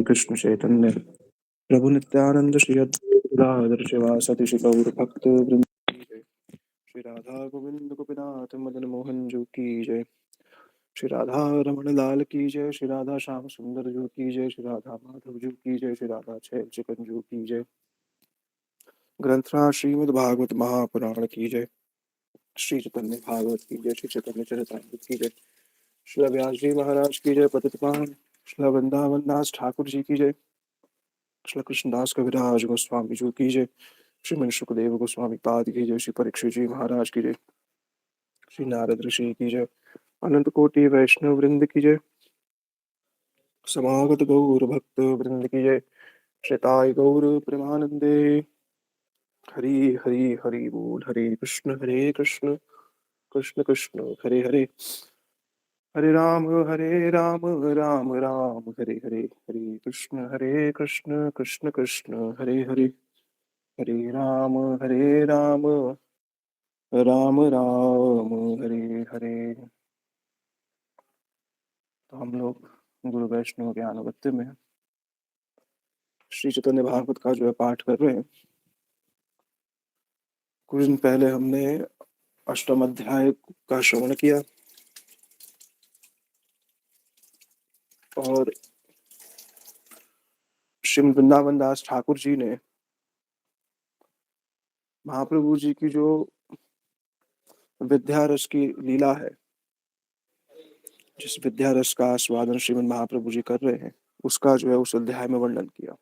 कृष्ण चैतन्य प्रभु नित्यानंद श्री अद्वैत शिवासति श्री गौर भक्त वृंद की जय। श्री राधा गोविंद गोपीनाथ मदन मोहन जो की जय। श्री राधा रमण लाल की जय। श्री राधा श्याम सुंदर जो की जय। श्री राधा माधव जो की जय। श्री राधा छैल चिकन जो की जय। ग्रंथराज श्रीमद् भागवत महापुराण की जय। श्री चैतन्य भागवत की जय। श्री चैतन्य चरितामृत की जय। श्री व्यास जी महाराज की जय। पतित पावन श्री वृंदावन दास ठाकुर जी की जय। श्री कृष्णदास कविराज गोस्वामी जी की जय। श्रीमन सुखदेव गोस्वामी पाद की जय। श्री परीक्षित जी महाराज की जय। श्री नारद ऋषि की जय। अनंत कोटि वैष्णव वृंद की जय। समागत गौर भक्त वृंद की जय। श्रीताय गौर प्रेमानंदे। हरि हरि हरि बोल। हरे कृष्ण कृष्ण कृष्ण हरे हरे। हरे राम राम राम हरे हरे। हरे कृष्ण कृष्ण कृष्ण हरे हरे। हरे राम राम राम हरे हरे। तो हम लोग गुरु वैष्णव के अनुगत्य में श्री चैतन्य भागवत का जो है पाठ कर रहे हैं। कुछ दिन पहले हमने अष्टम अध्याय का श्रवण किया और श्री वृंदावन दास ठाकुर जी ने महाप्रभु जी की जो विद्या रस की लीला है, जिस विद्या रस का आस्वादन श्रीमद् महाप्रभु जी कर रहे हैं, उसका जो है उस अध्याय में वर्णन किया।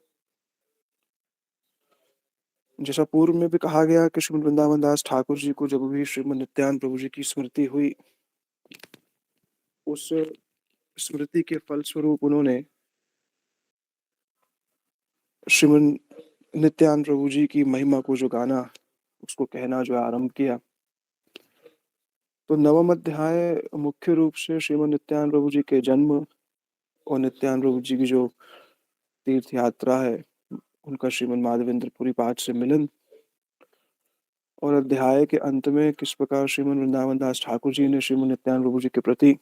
जैसा पूर्व में भी कहा गया कि श्रीमद् वृंदावन दास ठाकुर जी को जब भी श्रीमद् नित्यानंद प्रभु जी की स्मृति हुई, उस स्मृति के फलस्वरूप उन्होंने श्रीमद् नित्यानंद प्रभु जी की महिमा को जो गाना, उसको कहना जो आरंभ किया। तो नवम अध्याय मुख्य रूप से श्रीमद् नित्यानंद प्रभु जी के जन्म और नित्यानंद प्रभु जी की जो तीर्थ यात्रा है, उनका श्रीमद् माधवेंद्रपुरी पाठ से मिलन, और अध्याय के अंत में किस प्रकार श्रीमद् वृंदावन दास ठाकुर जी ने श्रीमद् नित्यानंद प्रभु जी के प्रति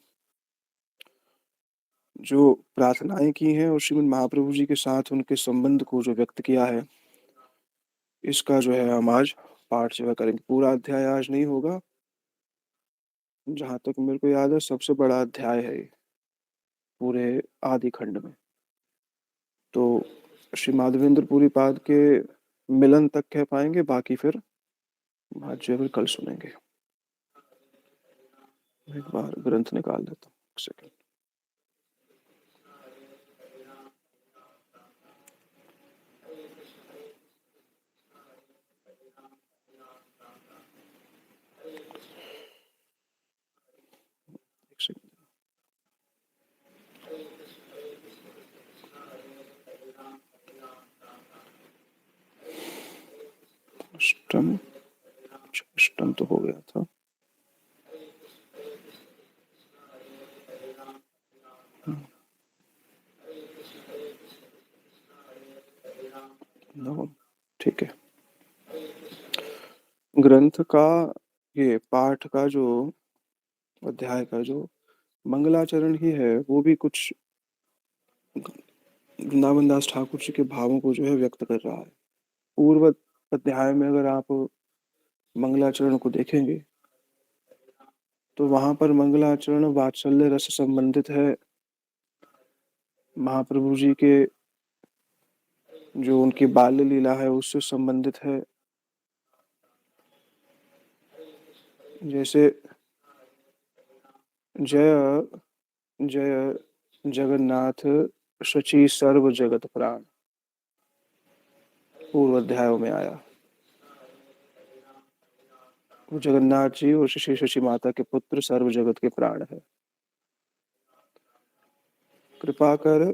जो प्रार्थनाएं की हैं और श्रीमद् महाप्रभु जी के साथ उनके संबंध को जो व्यक्त किया है, इसका जो है हम आज पाठ जो है करेंगे। पूरा अध्याय आज नहीं होगा, जहां तक मेरे को याद है सबसे बड़ा अध्याय है ये पूरे आदि खंड में। तो श्री माधवेंद्रपुरी पाद के मिलन तक कह पाएंगे, बाकी फिर आज जो है कल सुनेंगे। एक बार ग्रंथ निकाल देता हूँ, एक सेकंड। एक सेकंड। अष्टम, अष्टम तो हो गया था। नवम, ठीक है। ग्रंथ का ये पाठ का जो अध्याय का जो मंगलाचरण ही है, वो भी कुछ वृंदावन दास ठाकुर जी के भावों को जो है व्यक्त कर रहा है। पूर्व अध्याय में अगर आप मंगलाचरण को देखेंगे तो वहां पर मंगलाचरण वात्सल्य रस संबंधित है। महाप्रभु जी के जो उनकी बाल्य लीला है उससे संबंधित है। जैसे जय जय जगन्नाथ शची सर्व जगत प्राण, पूर्व अध्यायों में आया। वो जगन्नाथ जी और श्री शची माता के पुत्र सर्व जगत के प्राण है। कृपा कर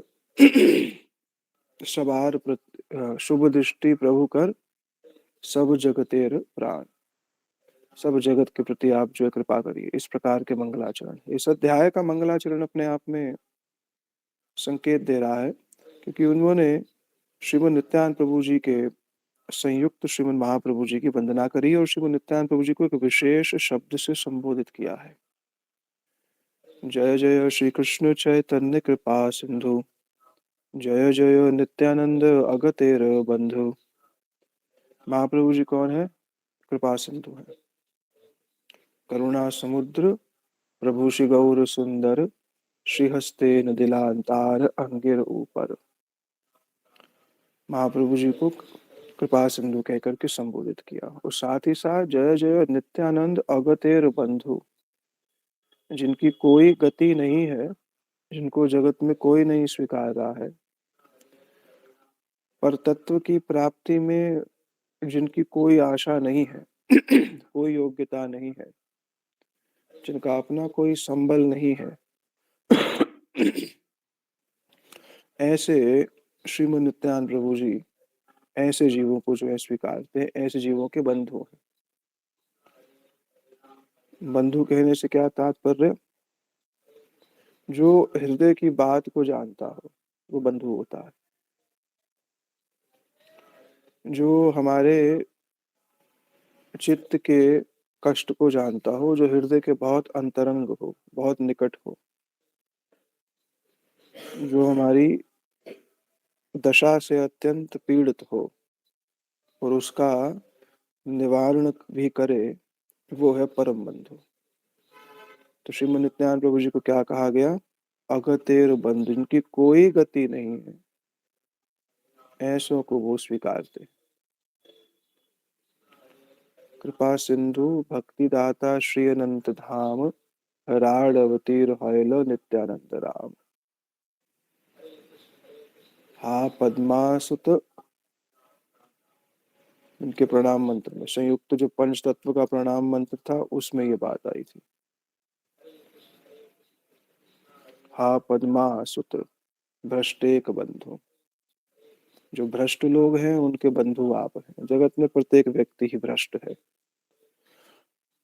सवार शुभ दृष्टि प्रभु कर सब जगतेर प्राण, सब जगत के प्रति आप जो है कृपा करिए। इस प्रकार के मंगलाचरण, इस अध्याय का मंगलाचरण अपने आप में संकेत दे रहा है, क्योंकि उन्होंने श्रीमद् नित्यानंद प्रभु जी के संयुक्त श्रीमद् महाप्रभु जी की वंदना करी और श्रीमद्द नित्यानंद प्रभु जी को एक विशेष शब्द से संबोधित किया है। जय जय श्री कृष्ण चैतन्य कृपा सिंधु जय जय नित्यानंद अगतेर बंधु। महाप्रभु जी कौन है? कृपा सिंधु है। करुणा समुद्र प्रभु श्री गौर सुंदर, श्रीहस्ते नदिलांतार अंगिर ऊपर। महाप्रभु जी को कृपा सिंधु कहकर के संबोधित किया और साथ ही साथ जय जय नित्यानंद अगतेर बंधु, जिनकी कोई गति नहीं है, जिनको जगत में कोई नहीं स्वीकार रहा है, पर तत्व की प्राप्ति में जिनकी कोई आशा नहीं है, कोई योग्यता नहीं है, जिनका अपना कोई संबल नहीं है, ऐसे श्रीमद नित्यानंद प्रभु जी ऐसे जीवों को जो है स्वीकारते हैं, ऐसे जीवों के बंधु हैं। बंधु कहने से क्या तात्पर्य? जो हृदय की बात को जानता हो वो बंधु होता है। जो हमारे चित्त के कष्ट को जानता हो, जो हृदय के बहुत अंतरंग हो, बहुत निकट हो, जो हमारी दशा से अत्यंत पीड़ित हो और उसका निवारण भी करे, वो है परम बंधु। तो श्रीमद नित्यानंद प्रभु जी को क्या कहा गया? अगतेर बंधु, जिनकी कोई गति नहीं है, ऐसों को वो स्वीकारते। कृपा सिंधु भक्तिदाता श्री अनंत धाम, राडवतीर हयल नित्यानंद राम। हा पद्मासुत, इनके प्रणाम मंत्र में संयुक्त जो पंच तत्व का प्रणाम मंत्र था उसमें ये बात आई थी। हा पद्मासुत भ्रष्टेक बंधु, जो भ्रष्ट लोग हैं उनके बंधु आप हैं। जगत में प्रत्येक व्यक्ति ही भ्रष्ट है,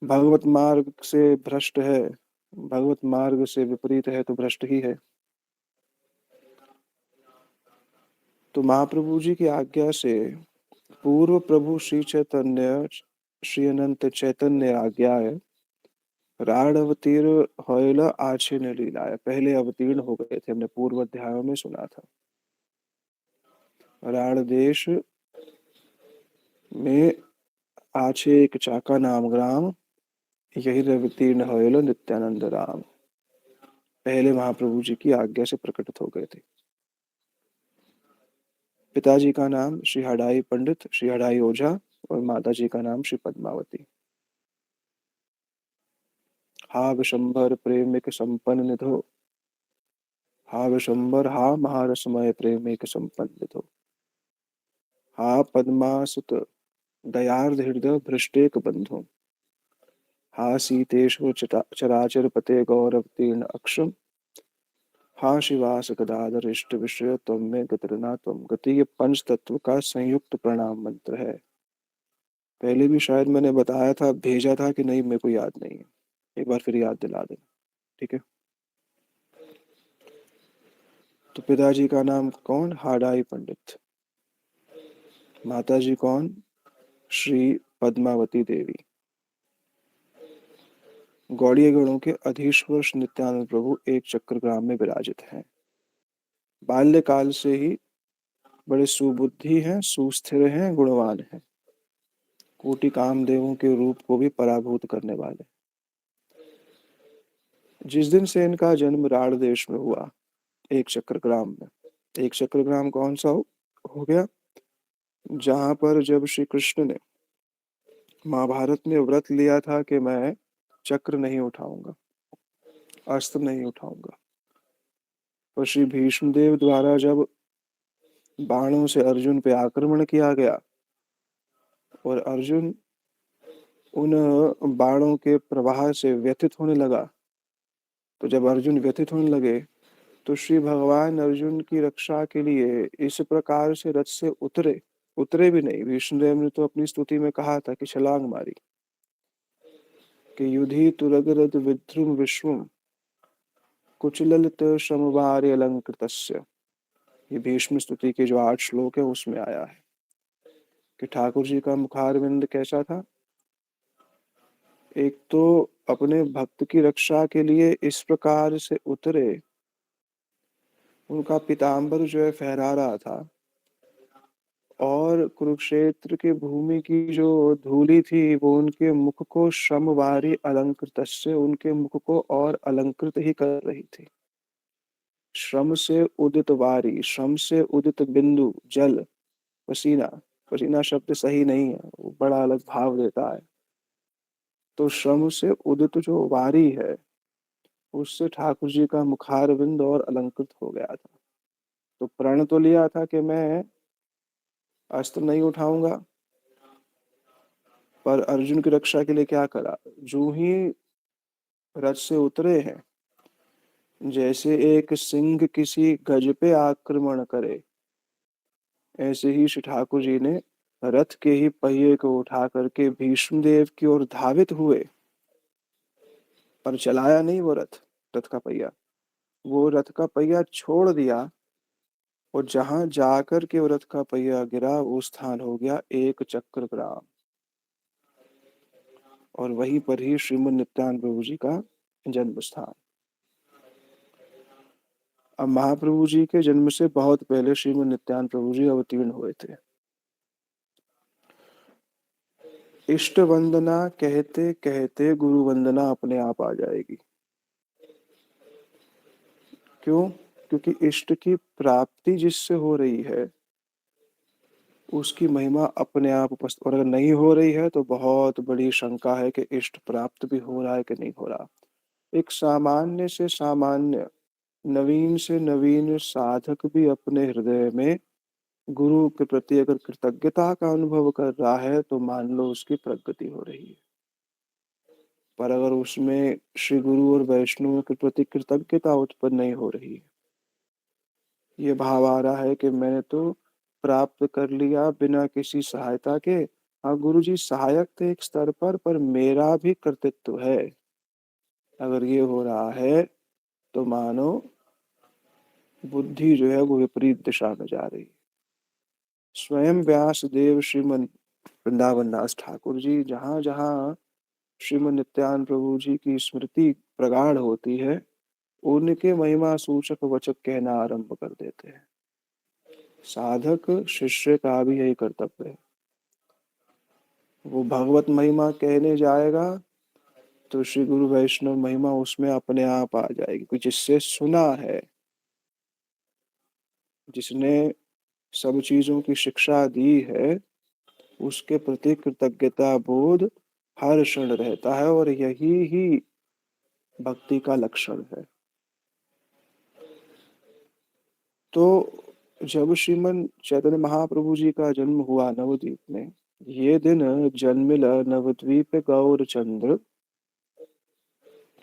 भगवत मार्ग से भ्रष्ट है, भगवत मार्ग से विपरीत है तो भ्रष्ट ही है। तो महाप्रभु जी की आज्ञा से पूर्व प्रभु श्री चैतन्य, श्री अनंत चैतन्य आज्ञा है, राड अवतीर्ण होयल आछे न लीलाए, पहले अवतीर्ण हो गए थे, हमने पूर्व अध्यायों में सुना था। राड देश में आछे एक चाका नाम ग्राम, यही अवतीर्ण होयल नित्यानंद राम, पहले महाप्रभु जी की आज्ञा से प्रकटित हो गए थे। पिताजी का नाम श्री हडाई पंडित, श्री हडाई ओझा, और माता जी का नाम श्री पद्मावती। हा विशंबर प्रेमिक संपन्न निधो, हा विशंबर हा महारसमय प्रेमिक संपन्न निधो, हा पद्मासुत दयार्द हृदय भ्रष्टेक बंधु, हा सीतेशु चराचर पते गौरवतीर्ण अक्षम, हा शिवास गदाधर इष्ट विषय तुम में गतिरना तुम गति। ये पंच तत्व का संयुक्त प्रणाम मंत्र है। पहले भी शायद मैंने बताया था, भेजा था कि नहीं, मेरे को याद नहीं है, एक बार फिर याद दिला देना, ठीक है। तो पिताजी का नाम कौन? हाडाई पंडित। माता जी कौन? श्री पद्मावती देवी। गौड़ीय गणों के अधीश्वर नित्यानंद प्रभु एक चक्रग्राम में विराजित हैं। बाल्यकाल से ही बड़े सुबुद्धि हैं, सुस्थिर हैं, गुणवान हैं, कोटि कामदेवों के रूप को भी पराभूत करने वाले। जिस दिन से इनका जन्म राड़ देश में हुआ, एक चक्रग्राम में, एक चक्रग्राम कौन सा हो गया? जहां पर जब श्री कृष्ण ने महाभारत में व्रत लिया था कि मैं चक्र नहीं उठाऊंगा, अस्त्र नहीं उठाऊंगा, और श्री भीष्मदेव द्वारा जब बाणों से अर्जुन पे आक्रमण किया गया और अर्जुन उन बाणों के प्रवाह से व्यथित होने लगा, तो जब अर्जुन व्यथित होने लगे तो श्री भगवान अर्जुन की रक्षा के लिए इस प्रकार से रथ से उतरे, उतरे भी नहीं, विष्णुदेव ने तो अपनी स्तुति में कहा था कि छलांग मारी कि युधि तुरगरद विध्रुम विश्वम कुचललित समवार्य अलंकृतस्य। ये भीष्म स्तुति के जो 8 श्लोक है उसमें आया है कि ठाकुर जी का मुखारविंद कैसा था। एक तो अपने भक्त की रक्षा के लिए इस प्रकार से उतरे उनका पीताम्बर जो है फहरा रहा था और कुरुक्षेत्र की भूमि की जो धूलि थी वो उनके मुख को श्रमवारी अलंकृतस्य, उनके मुख को और अलंकृत ही कर रही थी। श्रम से उदित वारी, श्रम से उदित बिंदु जल, पसीना, पसीना शब्द सही नहीं है, वो बड़ा अलग भाव देता है। तो श्रम से उदित जो वारी है उससे ठाकुर जी का मुखारविंद और अलंकृत हो गया था। तो प्रण तो लिया था कि मैं अस्त्र नहीं उठाऊंगा, पर अर्जुन की रक्षा के लिए क्या करा, जो ही रथ से उतरे हैं, जैसे एक सिंह किसी गज पे आक्रमण करे, ऐसे ही श्री ठाकुर जी ने रथ के ही पहिए को उठा करके भीष्म देव की ओर धावित हुए, पर चलाया नहीं वो रथ, रथ का पहिया, वो रथ का पहिया छोड़ दिया और जहां जाकर के वो रथ का पहिया गिरा वो स्थान हो गया एक चक्र ग्राम, और वहीं पर ही श्रीमद नित्यानंद प्रभु जी का जन्म स्थान। अब महाप्रभु जी के जन्म से बहुत पहले श्रीमद नित्यानंद प्रभु जी अवतीर्ण हुए थे। इष्ट वंदना कहते कहते गुरु वंदना अपने आप आ जाएगी। क्यों? क्योंकि इष्ट की प्राप्ति जिससे हो रही है उसकी महिमा अपने आप उपस्थित, और अगर नहीं हो रही है तो बहुत बड़ी शंका है कि इष्ट प्राप्त भी हो रहा है कि नहीं हो रहा। एक सामान्य से सामान्य, नवीन से नवीन साधक भी अपने हृदय में गुरु के प्रति अगर कृतज्ञता का अनुभव कर रहा है तो मान लो उसकी प्रगति हो रही है। पर अगर उसमें श्री गुरु और वैष्णव के प्रति कृतज्ञता उत्पन्न नहीं हो रही है, ये भाव आ रहा है कि मैंने तो प्राप्त कर लिया बिना किसी सहायता के, हाँ गुरु जी सहायक थे एक स्तर पर मेरा भी कर्तृत्व है, अगर ये हो रहा है तो मानो बुद्धि जो है वो विपरीत दिशा में जा रही है। स्वयं व्यास देव श्रीमन वृंदावन दास ठाकुर जी जहाँ जहाँ श्रीमन नित्यानंद प्रभु जी की स्मृति प्रगाढ़ होती है उनके महिमा सूचक वचक कहना आरंभ कर देते हैं। साधक शिष्य का भी यही कर्तव्य है, वो भगवत महिमा कहने जाएगा तो श्री गुरु वैष्णव महिमा उसमें अपने आप आ जाएगी। कोई जिससे सुना है, जिसने सब चीजों की शिक्षा दी है, उसके प्रति कृतज्ञता बोध हर क्षण रहता है, और यही ही भक्ति का लक्षण है। तो जब श्रीमन चैतन्य महाप्रभु जी का जन्म हुआ नवद्वीप में, ये दिन जन्मिल नवद्वीप गौर चंद्र,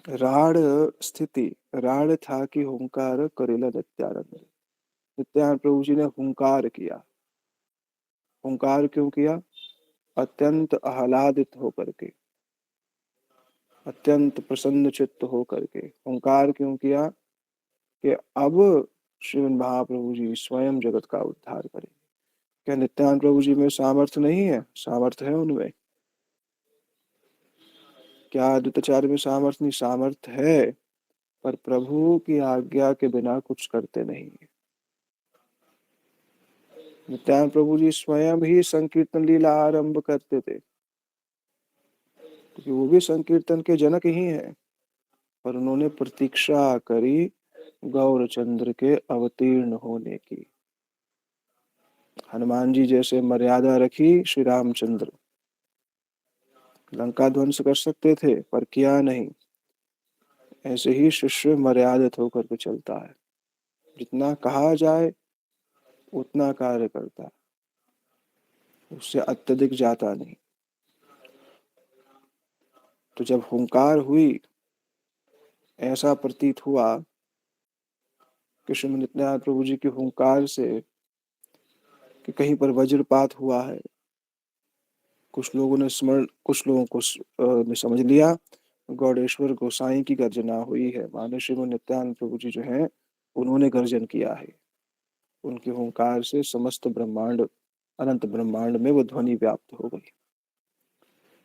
राड स्थिति, राड था कि हुंकार करेला नित्यानंद। नित्यानंद प्रभु जी ने हुंकार किया। हुंकार क्यों किया? अत्यंत आह्लादित होकर के, अत्यंत प्रसन्न चित्त होकर के हुंकार क्यों किया कि अब श्रीमन महाप्रभु जी स्वयं जगत का उद्धार करेंगे। क्या नित्यानंद प्रभु जी में सामर्थ्य नहीं है? सामर्थ्य है उनमें। क्या अद्वैताचार्य में सामर्थ्य नहीं? सामर्थ्य है, पर प्रभु की आज्ञा के बिना कुछ करते नहीं है। नित्यानंद प्रभु जी स्वयं ही संकीर्तन लीला आरंभ करते थे, क्योंकि वो भी संकीर्तन के जनक ही हैं, पर उन्होंने प्रतीक्षा करी गौरचंद्र के अवतीर्ण होने की। हनुमान जी जैसे मर्यादा रखी श्री रामचंद्र, लंका ध्वंस कर सकते थे पर किया नहीं। ऐसे ही शिष्य मर्यादित होकर के चलता है, जितना कहा जाए उतना कार्य करता है, उससे अत्यधिक जाता नहीं। तो जब हुंकार हुई, ऐसा प्रतीत हुआ कि श्रीमद नित्यानंद प्रभु जी के हुंकार से कि कहीं पर वज्रपात हुआ है, कुछ लोगों ने स्मरण, कुछ लोगों को ने समझ लिया गौड़ेश्वर गोसाई की गर्जना हुई है, मानो श्रीमद नित्यानंद प्रभु जी जो हैं उन्होंने गर्जन किया है। उनके हुंकार से समस्त ब्रह्मांड, अनंत ब्रह्मांड में वो ध्वनि व्याप्त हो गई,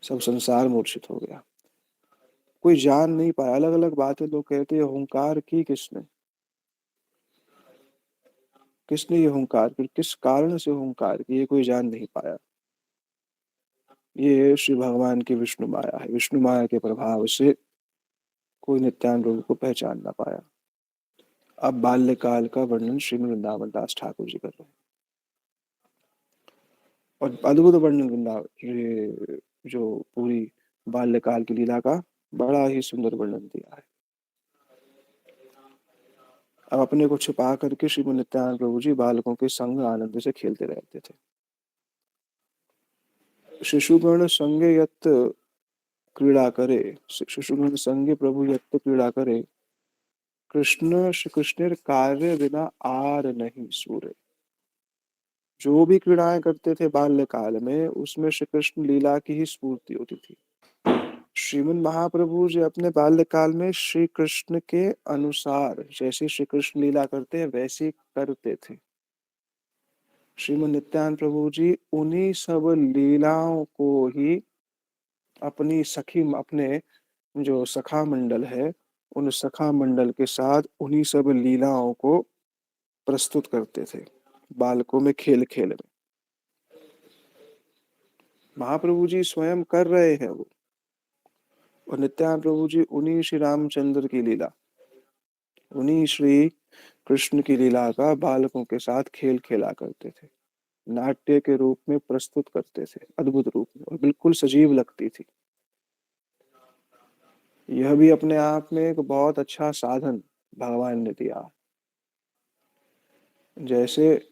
सब संसार मूर्छित हो गया, कोई जान नहीं पाया। अलग अलग बातें लोग कहते हैं हुंकार की किसने, किसने ये हुंकार की, किस कारण से हुंकार की, ये कोई जान नहीं पाया। ये श्री भगवान की विष्णु माया है। विष्णु माया के प्रभाव से कोई नित्यानंद प्रभु को पहचान ना पाया। अब बाल्यकाल का वर्णन श्रीमद् वृंदावन दास ठाकुर जी कर रहे हैं और अद्भुत वर्णन वृंदावन ये जो पूरी बाल्यकाल की लीला का बड़ा ही सुंदर वर्णन दिया है। अब अपने को छिपा करके श्रीमद् नित्यानंद प्रभु जी बालकों के संग आनंद से खेलते रहते थे। शिशुगण संगे यत क्रीड़ा करे, शिशुगण संगे प्रभु यत क्रीड़ा करे, कृष्ण श्री कृष्णेर कार्य बिना आर नहीं सूरे। जो भी क्रीड़ाएं करते थे बाल्यकाल में, उसमें श्री कृष्ण लीला की ही स्फूर्ति होती थी। श्रीमद् महाप्रभु जी अपने बाल्यकाल में श्री कृष्ण के अनुसार जैसे श्री कृष्ण लीला करते हैं वैसे करते थे। श्रीमद् नित्यानंद प्रभु जी उन्हीं सब लीलाओं को ही अपनी सखी, अपने जो सखा मंडल है, उन सखा मंडल के साथ उन्हीं सब लीलाओं को प्रस्तुत करते थे बालकों में, खेल खेल में। महाप्रभु जी स्वयं कर रहे हैं वो, और नित्यानंद प्रभु जी उन्हीं श्री रामचंद्र की लीला, उन्हीं श्री कृष्ण की लीला का बालकों के साथ खेल खेला करते थे, नाट्य के रूप में प्रस्तुत करते थे, अद्भुत रूप में, और बिल्कुल सजीव लगती थी। यह भी अपने आप में एक बहुत अच्छा साधन भगवान ने दिया। जैसे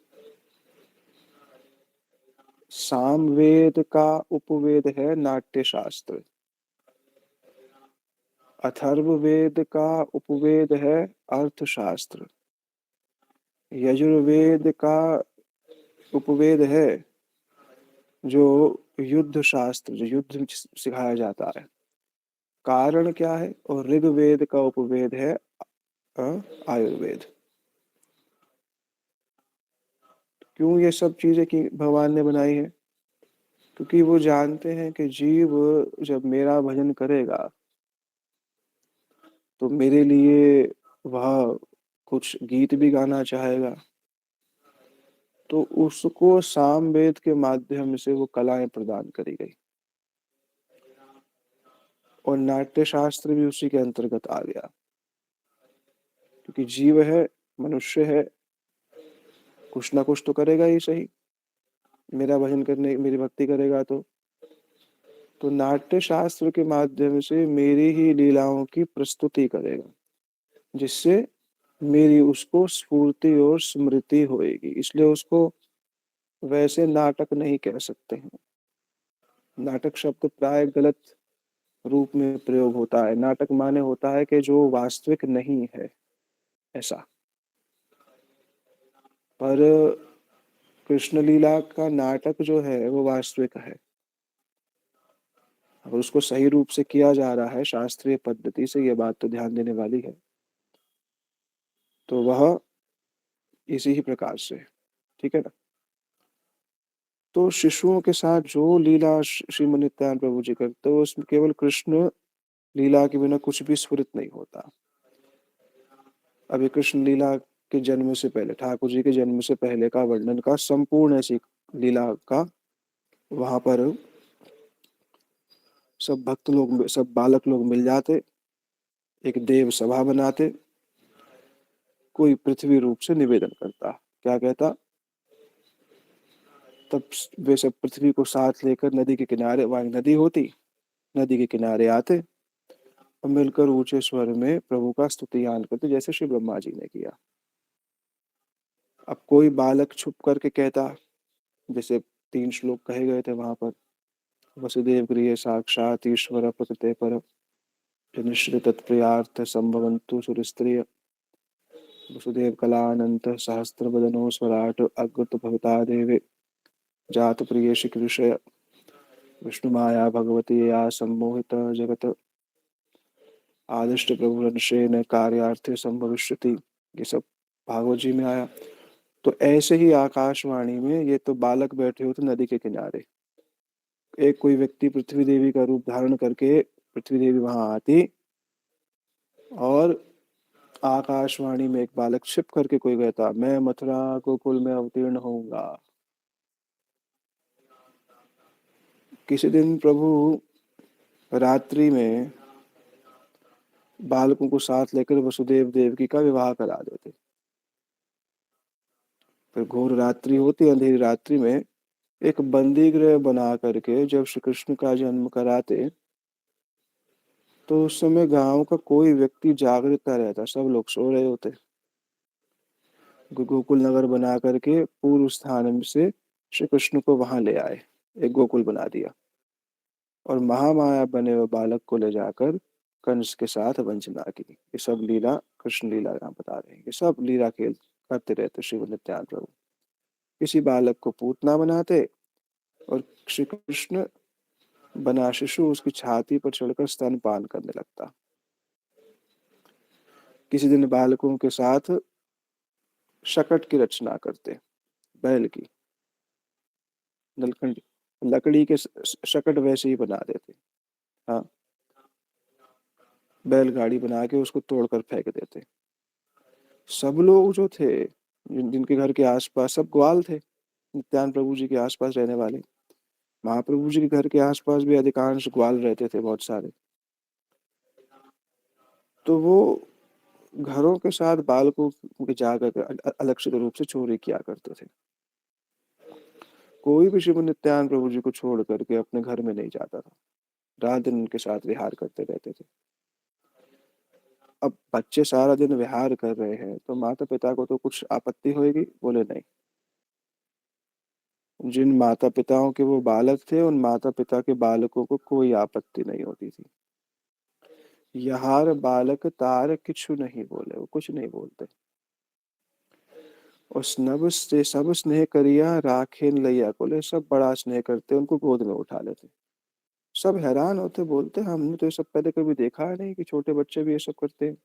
सामवेद का उपवेद है नाट्य शास्त्र, अथर्ववेद का उपवेद है अर्थशास्त्र, यजुर्वेद का उपवेद है जो युद्ध शास्त्र, जो युद्ध सिखाया जाता है, कारण क्या है, और ऋग्वेद का उपवेद है आयुर्वेद। क्यों ये सब चीजें की भगवान ने बनाई है? क्योंकि वो जानते हैं कि जीव जब मेरा भजन करेगा तो मेरे लिए वह कुछ गीत भी गाना चाहेगा, तो उसको सामवेद के माध्यम से वो कलाएं प्रदान करी गई, और नाट्य शास्त्र भी उसी के अंतर्गत आ गया। क्योंकि जीव है, मनुष्य है, कुछ ना कुछ तो करेगा ही सही, मेरा भजन करने, मेरी भक्ति करेगा तो नाट्य शास्त्र के माध्यम से मेरी ही लीलाओं की प्रस्तुति करेगा, जिससे मेरी उसको स्फूर्ति और स्मृति होएगी। इसलिए उसको वैसे नाटक नहीं कह सकते हैं। नाटक शब्द प्राय गलत रूप में प्रयोग होता है। नाटक माने होता है कि जो वास्तविक नहीं है, ऐसा। पर कृष्ण लीला का नाटक जो है वो वास्तविक है। अगर उसको सही रूप से किया जा रहा है शास्त्रीय पद्धति से, ये बात तो ध्यान देने वाली है, तो वह इसी ही प्रकार से, ठीक है ना। तो शिशुओं के साथ जो लीला श्रीमद् नित्यानंद प्रभु जी करते, तो उसमें केवल कृष्ण लीला के बिना कुछ भी स्फुरित नहीं होता। अभी कृष्ण लीला के जन्म से पहले, ठाकुर जी के जन्म से पहले का वर्णन का संपूर्ण ऐसी लीला का वहां पर सब भक्त लोग, सब बालक लोग मिल जाते, एक देव सभा बनाते, कोई पृथ्वी रूप से निवेदन करता, क्या कहता, तब वे सब पृथ्वी को साथ लेकर नदी के किनारे, वहां नदी होती, नदी के किनारे आते और मिलकर ऊंचे स्वर में प्रभु का स्तुतियान करते, जैसे श्री ब्रह्मा जी ने किया। अब कोई बालक छुप करके कहता, जैसे 3 श्लोक कहे गए थे वहां पर, वसुदेव गृहे साक्षात ईश्वर प्रकृते पर, निश्चित तत्प्रियार्थ संभवन्तु सुरस्त्रिय, वसुदेव कलानंत सहस्त्र बदनो स्वराट अग्रत भवता देवे, जात प्रिय कृषय विष्णु माया भगवती या सम्मोहित जगत, आदिष्ट प्रभुरंशेन कार्यार्थे संभविष्यति। ये सब भागवत जी में आया। तो ऐसे ही आकाशवाणी में ये तो बालक बैठे होते नदी के किनारे, एक कोई व्यक्ति पृथ्वी देवी का रूप धारण करके, पृथ्वी देवी वहां आती और आकाशवाणी में एक बालक छिप करके कोई कहता, मैं मथुरा गोकुल में अवतीर्ण होऊंगा। किसी दिन प्रभु रात्रि में बालकों को साथ लेकर वसुदेव देवकी का विवाह करा देते। फिर घोर रात्रि होती, अंधेरी रात्रि में एक बंदी गृह बना करके जब श्री कृष्ण का जन्म कराते, तो उस समय गांव का कोई व्यक्ति जागृत न रहता, सब लोग सो रहे होते। गोकुल नगर बना करके पूर्व स्थान से श्री कृष्ण को वहां ले आए, एक गोकुल बना दिया और महामाया बने हुए बालक को ले जाकर कंस के साथ वंचना की। ये सब लीला, कृष्ण लीला यहाँ बता रहे हैं। ये सब लीला खेल करते रहते श्री नित्यानंद प्रभु। किसी बालक को पूतना बनाते और श्री कृष्ण बना शिशु उसकी छाती पर चढ़कर स्तनपान करने लगता। किसी दिन बालकों के साथ शकट की रचना करते, बैल की, नलखंडी, लकड़ी के शकट वैसे ही बना देते। हाँ, बैलगाड़ी बना के उसको तोड़कर फेंक देते। सब लोग जो थे, जिनके घर के आसपास सब ग्वाल थे, नित्यानंद प्रभु जी के आसपास रहने वाले, महाप्रभु जी के घर के आसपास भी अधिकांश ग्वाल रहते थे, बहुत सारे। तो वो घरों के साथ बालकों के जाकर अलक्षित रूप से चोरी किया करते थे। कोई भी श्रीमद नित्यानंद प्रभु जी को छोड़ करके अपने घर में नहीं जाता था, रात दिन उनके साथ विहार करते रहते थे। अब बच्चे सारा दिन विहार कर रहे हैं तो माता पिता को तो कुछ आपत्ति होगी? बोले नहीं। जिन माता पिताओं के वो बालक थे, उन माता पिता के बालकों को कोई आपत्ति नहीं होती थी। यहार बालक तार किछु नहीं बोले, वो कुछ नहीं बोलते। और सब स्नेह करिया राखेन लैया कोले, सब बड़ा स्नेह करते, उनको गोद में उठा लेते। सब हैरान होते, बोलते हमने तो ये सब पहले कभी देखा है नहीं कि छोटे बच्चे भी ये सब करते हैं।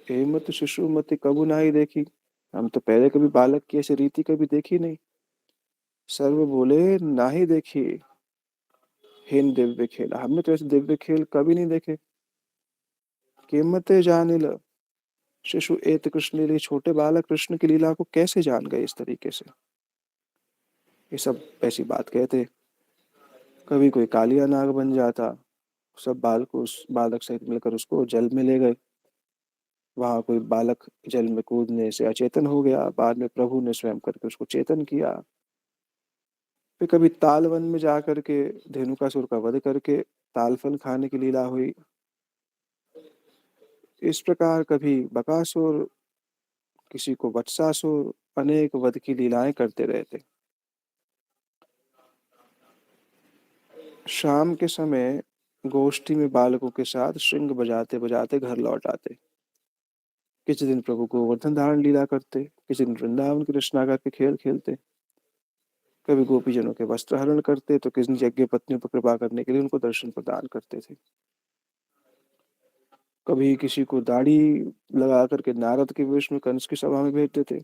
हेमत शिशु मति कबू ना ही देखी, हम तो पहले कभी बालक की ऐसी रीति कभी देखी नहीं। सर्व बोले ना ही देखी, हेन दिव्य खेला, हमने तो ऐसे दिव्य खेल कभी नहीं देखे। कीमत जानिल शिशु एत कृष्ण लीला, छोटे बालक कृष्ण की लीला को कैसे जान गए इस तरीके से। ये सब ऐसी बात कहते। कभी कोई कालिया नाग बन जाता, सब बालक उस बालक सहित मिलकर उसको जल में ले गए। वहां कोई बालक जल में कूदने से अचेतन हो गया, बाद में प्रभु ने स्वयं करके उसको चेतन किया। फिर कभी ताल वन में जा करके धेनुकासुर का वध करके ताल फल खाने की लीला हुई। इस प्रकार कभी बकासुर, किसी को वत्सासुर, अनेक वध की लीलाएं करते रहते। शाम के समय गोष्ठी में बालकों के साथ श्रृंग बजाते बजाते घर लौट आते। किसी दिन प्रभु गोवर्धन धारण लीला करते, किसी दिन वृंदावन की रचना करके खेल खेलते। कभी गोपीजनों के वस्त्र हरण करते, तो किसी यज्ञ पत्नियों पर कृपा करने के लिए उनको दर्शन प्रदान करते थे। कभी किसी को दाढ़ी लगा करके नारद के वेश में कंस की सभा में भेज देते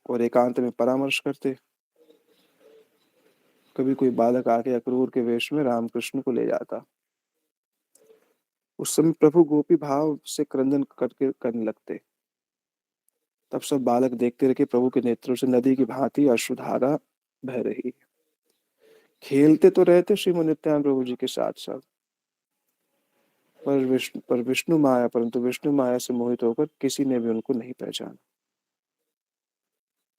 और एकांत में परामर्श करते। कभी कोई बालक आके अक्रूर के वेश में रामकृष्ण को ले जाता। उस समय प्रभु गोपी भाव से क्रंदन करके करने लगते। तब सब बालक देखते रहे प्रभु के नेत्रों से नदी की भांति अश्रुधारा बह रही। खेलते तो रहते श्रीमद नित्यानंद प्रभु जी के साथ साथ, पर विष्णु माया, परंतु विष्णु माया से मोहित होकर किसी ने भी उनको नहीं पहचाना।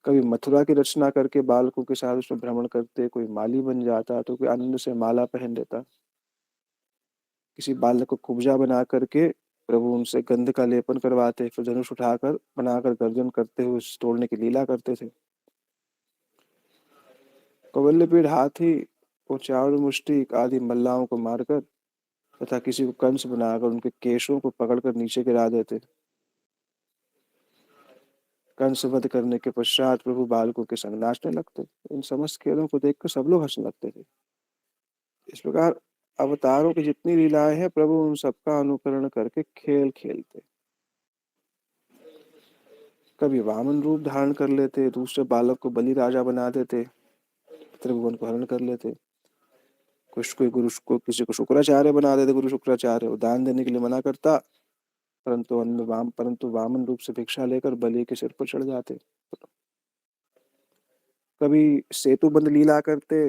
कभी मथुरा की रचना करके बालकों के साथ उसमें भ्रमण करते, कोई माली बन जाता तो कोई आनंद से माला पहन लेता। किसी बालक को कुब्जा बना करके प्रभु उनसे गंध का लेपन करवाते, फिर धनुष उठाकर बनाकर गर्जन करते हुए तोड़ने की लीला करते थे। कौवल्यपीठ हाथी और चावल मुष्टि आदि मल्लाहों को मारकर तथा किसी को कंस बनाकर उनके केशों को पकड़कर नीचे गिरा देते। कंस वध करने के पश्चात प्रभु बालकों के संग नाचने लगते। इन समस्त खेलों को देखकर सब लोग हंसने लगते थे। इस प्रकार अवतारों की जितनी लीलाएं हैं, प्रभु उन सबका अनुकरण करके खेल खेलते। कभी वामन रूप धारण कर लेते, दूसरे बालक को बलि राजा बना देते, त्रिभुवन को हरण कर लेते। कुछ कोई गुरु को किसी को शुक्राचार्य बना देते, गुरु शुक्राचार्य, वो दान देने के लिए मना करता, परंतु वामन रूप से भिक्षा लेकर बलि के सिर पर चढ़ जाते। कभी सेतु बंद लीला करते,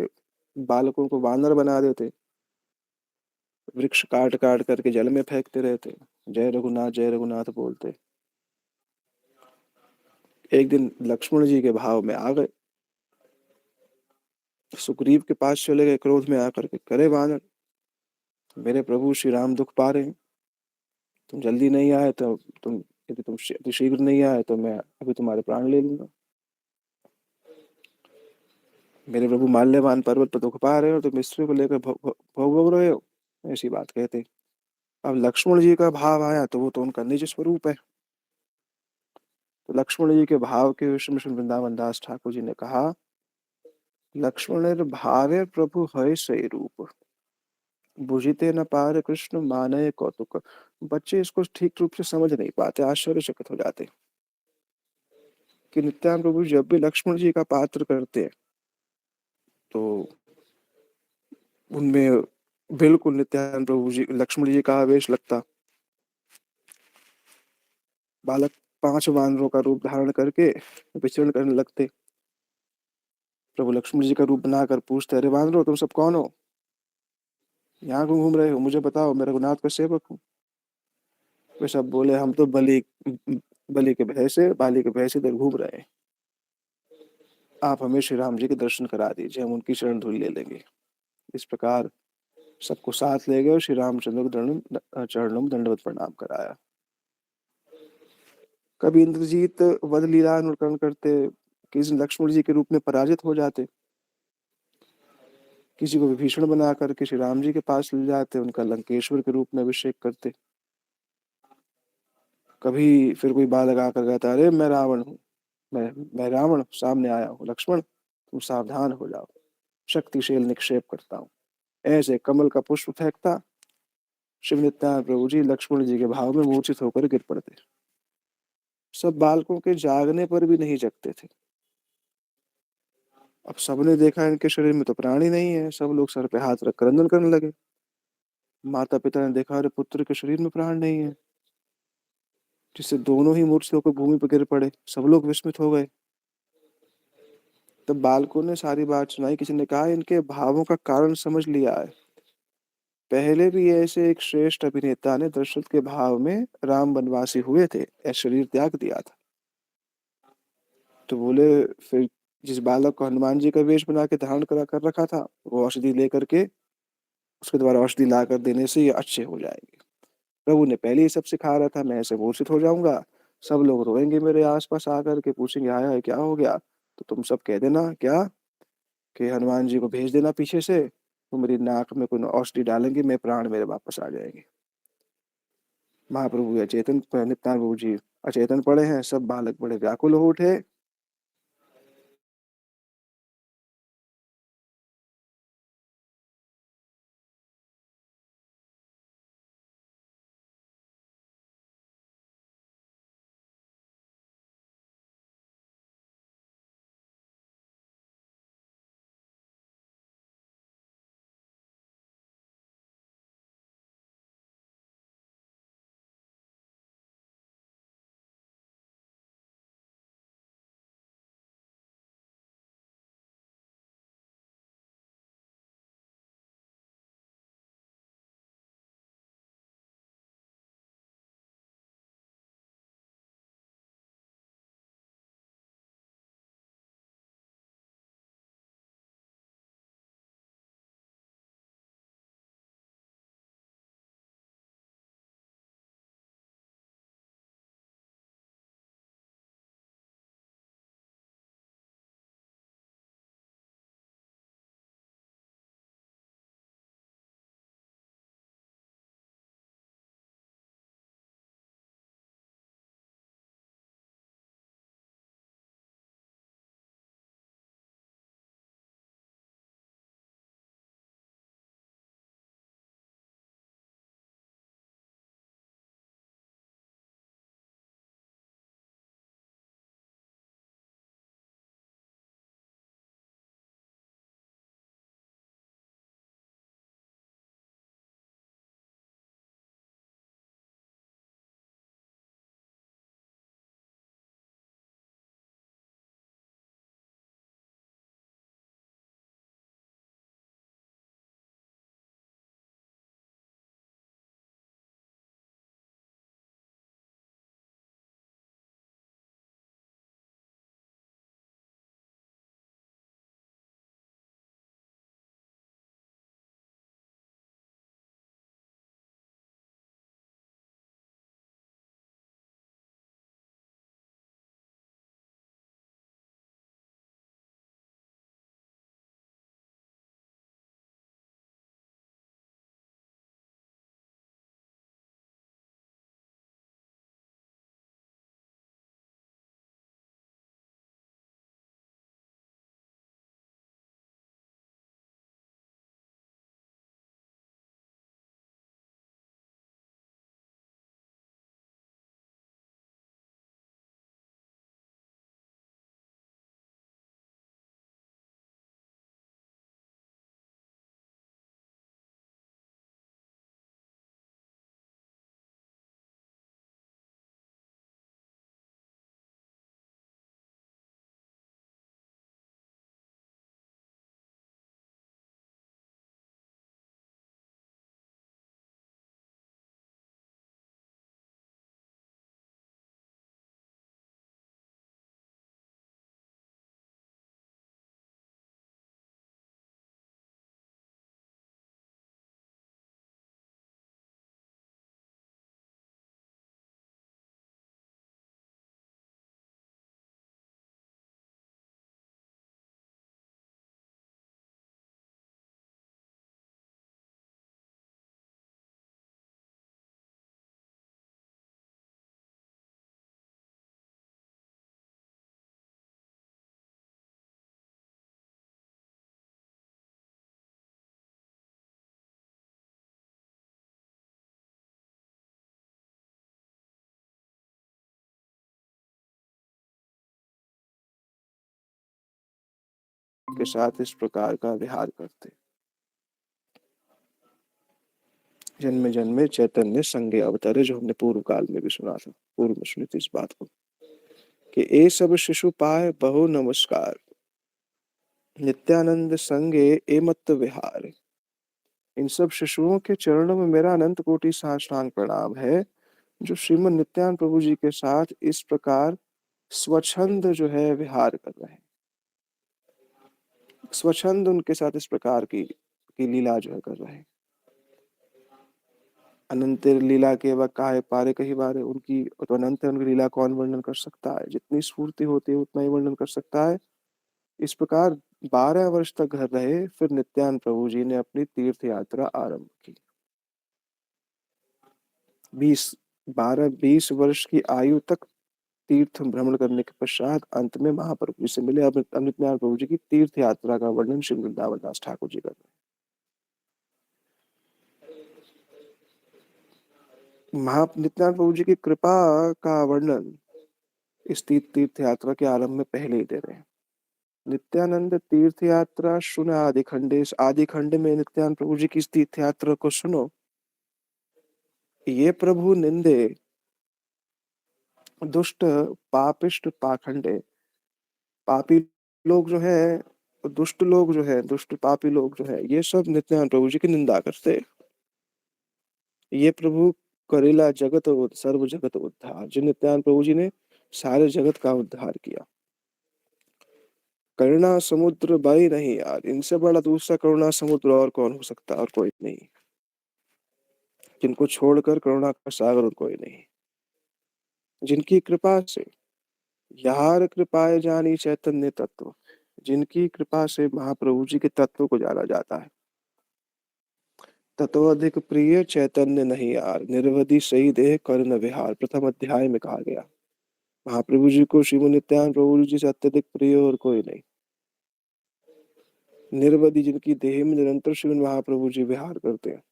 बालकों को वानर बना देते, वृक्ष काट काट करके जल में फेंकते रहते, जय रघुनाथ बोलते। एक दिन लक्ष्मण जी के भाव में आ गए, सुग्रीव के पास चले गए क्रोध में आकर के, करे वानर, मेरे प्रभु श्री राम दुख पा रहे हैं, तुम जल्दी नहीं आए तो तुम यदि तुम अति शीघ्र नहीं आए तो मैं अभी तुम्हारे प्राण ले लूंगा। मेरे प्रभु माल्यवान पर्वत पर दुख पा रहे हो, तुम स्त्री को लेकर भोग भोग रहे हो, ऐसी बात कहते। अब लक्ष्मण जी का भाव आया तो वो तो उनका निज स्वरूप है। तो लक्ष्मण जी के भाव के विषय में श्री वृंदावन दास ठाकुर जी ने कहा, लक्ष्मण भावे प्रभु है सही रूप, बुझिते न पार कृष्ण मानय कौतुक। बच्चे इसको ठीक रूप से समझ नहीं पाते, आश्चर्यचकित हो जाते कि नित्यानंद प्रभु जब भी लक्ष्मण जी का पात्र करते हैं तो उनमें बिल्कुल नित्यानंद प्रभु जी लक्ष्मण जी का आवेश लगता। बालक 5 वानरों का रूप धारण करके विचरण करने लगते। प्रभु लक्ष्मण जी का रूप बनाकर पूछते, अरे वानरो तुम सब कौन हो, यहाँ क्यों घूम रहे हो, मुझे बताओ, मैं रघुनाथ का सेवक हूँ। वे सब बोले, हम तो बलि के भय से बाली के भय से इधर घूम रहे हैं, आप हमें श्री राम जी के दर्शन करा दीजिए, हम उनकी शरण धूल ले लेंगे। इस प्रकार सबको साथ ले गए और श्री रामचंद्र को चरणों में दंडवत प्रणाम कराया। कभी इंद्रजीत वध लीला अनुकरण करते, किसी लक्ष्मण जी के रूप में पराजित हो जाते, किसी को विभीषण बना करके श्री राम जी के पास ले जाते, उनका लंकेश्वर के रूप में अभिषेक करते। कभी फिर कोई बात लगा कर कहता, अरे मैं रावण हूँ, मैं रावण सामने आया हूँ, लक्ष्मण तुम सावधान हो जाओ, शक्तिशील निक्षेप करता हूँ, ऐसे कमल का पुष्प फेंकता। शिव नित्यानंद प्रभु जी लक्ष्मण जी के भाव में मूर्छित होकर गिर पड़ते। सब बालकों के जागने पर भी नहीं जगते थे। अब सबने देखा इनके शरीर में तो प्राण ही नहीं है, सब लोग सर पे हाथ रख क्रंदन करने लगे। माता पिता ने देखा, अरे पुत्र के शरीर में प्राण नहीं है, जिससे दोनों ही मूर्छित होकर भूमि पर गिर पड़े। सब लोग विस्मित हो गए। तब बालकों ने सारी बात सुनाई। किसी ने कहा, इनके भावों का कारण समझ लिया है, पहले भी ऐसे एक श्रेष्ठ अभिनेता ने दशरथ के भाव में राम वनवासी हुए थे, या शरीर त्याग दिया था। तो बोले, फिर जिस बालक को हनुमान जी का वेश बना के धारण करा कर रखा था, वो औषधि लेकर के उसके द्वारा औषधि ला कर देने से ये अच्छे हो जाएंगे। प्रभु ने पहले ही सब सिखा रहा था, मैं ऐसे मूर्छित हो जाऊंगा, सब लोग रोएंगे मेरे आसपास आकर के, पूछेंगे आया है क्या हो गया, तो तुम सब कह देना क्या कि हनुमान जी को भेज देना पीछे से, तो मेरी नाक में कोई औषधि डालेंगे, मैं प्राण मेरे वापस आ जाएंगे। महाप्रभु अचेतन, नित्यानंद प्रभु जी अचेतन पड़े हैं, सब बालक बड़े व्याकुल हो उठे। के साथ इस प्रकार का विहार करते। जन्मे जन्मे चैतन्य संगे अवतरे, जो हमने पूर्व काल में भी सुना था, पूर्व में सुनी थी इस बात को, कि ए सब शिशु पाए बहु नमस्कार, नित्यानंद संगे ए मत विहार। इन सब शिशुओं के चरणों में मेरा अनंत कोटि साष्टांग प्रणाम है, जो श्रीमद नित्यानंद प्रभु जी के साथ इस प्रकार स्वच्छंद जो है विहार कर रहे हैं। स्वच्छंद उनके साथ इस प्रकार की लीला जो है कर रहे हैं। अनंत लीला के वह काहे पारे कही बारे, उनकी तो अनंत है, उनकी लीला कौन वर्णन कर सकता है। जितनी स्फूर्ति होती है उतना ही वर्णन कर सकता है। इस प्रकार 12 वर्ष तक घर रहे, फिर नित्यानंद प्रभु जी ने अपनी तीर्थ यात्रा आरंभ की। 20 वर्ष की आयु तक तीर्थ भ्रमण करने के पश्चात अंत में महाप्रभु जी से मिले। अब नित्यानंद प्रभु जी की तीर्थ यात्रा का वर्णन श्री वृंदावन दास ठाकुर जी कर रहे हैं। नित्यानंद प्रभु जी की कृपा का वर्णन इस तीर्थ यात्रा के आरंभ में पहले ही दे रहे हैं। नित्यानंद तीर्थ यात्रा सुन आदि खंडे, इस आदि खंड में नित्यानंद प्रभु जी की इस तीर्थ यात्रा को सुनो। ये प्रभु निंदे दुष्ट पापिष्ट पाखंडे, पापी लोग जो है, दुष्ट लोग जो है, दुष्ट पापी लोग जो है, ये सब नित्यानंद प्रभु जी की निंदा करते। ये प्रभु करेला जगत सर्व जगत उद्धार, जिन नित्यानंद प्रभु जी ने सारे जगत का उद्धार किया। करुणा समुद्र बाई नहीं यार, इनसे बड़ा दूसरा करुणा समुद्र और कौन हो सकता, और कोई नहीं। जिनको छोड़कर करुणा का सागर और कोई नहीं। जिनकी कृपा से, यार कृपाए जानी चैतन्य तत्व, जिनकी कृपा से महाप्रभु जी के तत्व को जाना जाता है। तत्व अधिक प्रिय चैतन्य नहीं यार, निर्वधि सही देह कर्ण विहार, प्रथम अध्याय में कहा गया। महाप्रभु जी को श्रीमद नित्यानंद प्रभु जी से अत्यधिक प्रिय और कोई नहीं। निर्वधि, जिनकी देह में निरंतर श्रीमद महाप्रभु जी विहार करते हैं।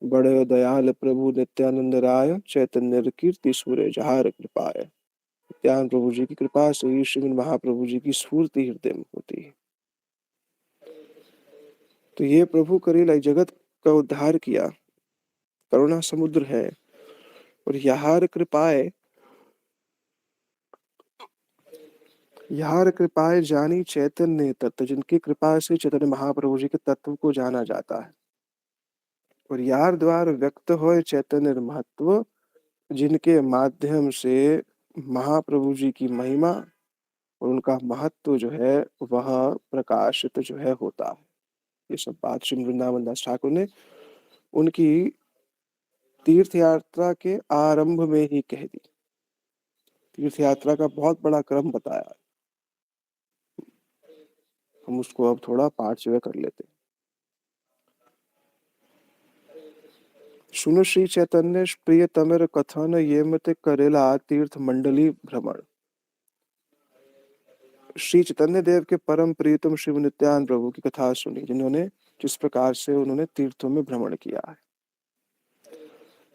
बड़े दयाल प्रभु नित्यानंद राय, चैतन्य कीर्ति सूर्य जहार कृपाय। नित्यानंद प्रभु जी की कृपा से ही श्रीमद महाप्रभु जी की स्फूर्ति हृदय में होती है। तो ये प्रभु करेला जगत का उद्धार किया, करुणा समुद्र है। और यहार कृपाए, यहार कृपाए जानी चैतन्य तत्व, जिनकी कृपा से चैतन्य महाप्रभु जी के तत्व को जाना जाता है। और यार द्वार व्यक्त हो चैतन्य महत्व, जिनके माध्यम से महाप्रभु जी की महिमा और उनका महत्व जो है वह प्रकाशित जो है होता है। ये सब बात श्री वृंदावन दास ठाकुर ने उनकी तीर्थ यात्रा के आरंभ में ही कह दी। तीर्थ यात्रा का बहुत बड़ा क्रम बताया, हम उसको अब थोड़ा पाठ जो है कर लेते। सुनो श्री चैतन्य प्रियतमेर कथन, ये मत करेला तीर्थ मंडली भ्रमण। श्री चैतन्य देव के परम प्रियतम श्री नित्यानंद प्रभु की कथा सुनी, जिन्होंने जिस प्रकार से उन्होंने तीर्थों में भ्रमण किया है।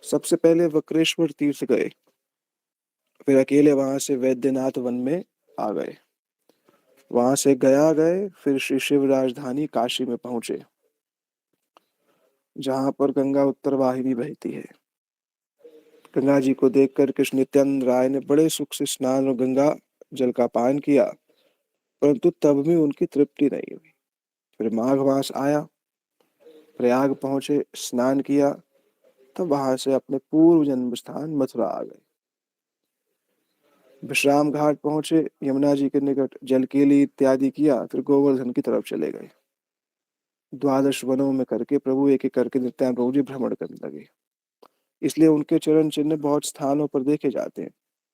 सबसे पहले वक्रेश्वर तीर्थ गए, फिर अकेले वहां से वैद्यनाथ वन में आ गए, वहां से गया गए, फिर श्री शिव राजधानी काशी में पहुंचे, जहां पर गंगा उत्तर वाहिनी बहती है। गंगा जी को देखकर कृष्ण नित्यानंद राय ने बड़े सुख से स्नान और गंगा जल का पान किया, परंतु तब भी उनकी तृप्ति नहीं हुई। फिर माघ मास आया, प्रयाग पहुंचे, स्नान किया, तब वहां से अपने पूर्व जन्म स्थान मथुरा आ गए। विश्राम घाट पहुंचे, यमुना जी के निकट जल केली इत्यादि किया, फिर गोवर्धन की तरफ चले गए। 12 वनों में करके प्रभु एक एक करके नित्यानंद प्रभु जी भ्रमण करने लगे। इसलिए उनके चरण चिन्ह बहुत स्थानों पर देखे जाते हैं।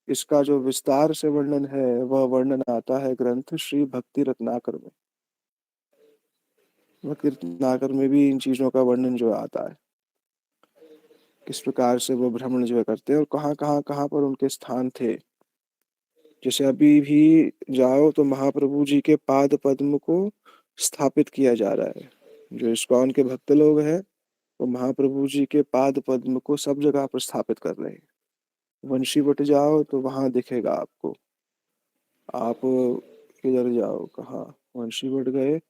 इसका जो विस्तार से वर्णन है वह वर्णन आता है ग्रंथ श्री भक्ति रत्नाकर में। भक्ति रत्नाकर में भी इन चीजों का वर्णन जो आता है, किस प्रकार से वो भ्रमण जो करते हैं और कहाँ पर उनके स्थान थे। जैसे अभी भी जाओ तो महाप्रभु जी के पाद पद्म को स्थापित किया जा रहा है। जो इस्कॉन के भक्त लोग हैं वो महाप्रभु जी के पाद पद्म को सब जगह पर स्थापित कर रहे हैं। वंशीवट जाओ तो वहां दिखेगा आपको। आप किधर जाओ, कहाँ वंशीवट गए,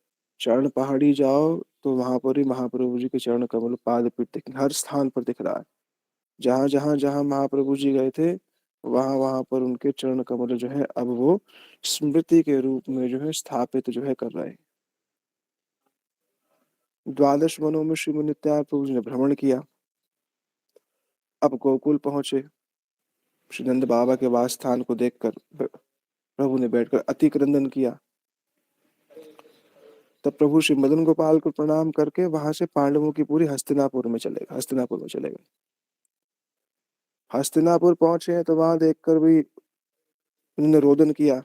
चरण पहाड़ी जाओ तो वहां पर ही महाप्रभु जी के चरण कमल पाद पीठ दिखेंगे, हर स्थान पर दिख रहा है। जहां महाप्रभु जी गए थे, वहां वहां पर उनके चरण कमल जो है अब वो स्मृति के रूप में जो है स्थापित जो है कर रहे हैं। द्वादश वनों में श्रीमद नित्यानंद प्रभु जी ने भ्रमण किया। अब गोकुल पहुंचे। श्री नंद बाबा के वास स्थान को देखकर प्रभु ने बैठकर अति क्रंदन किया। तब प्रभु श्री मदन गोपाल को प्रणाम करके वहां से पांडवों की पूरी हस्तिनापुर में चले गए। हस्तिनापुर पहुंचे हैं तो वहां देखकर भी उन्होंने रोदन किया,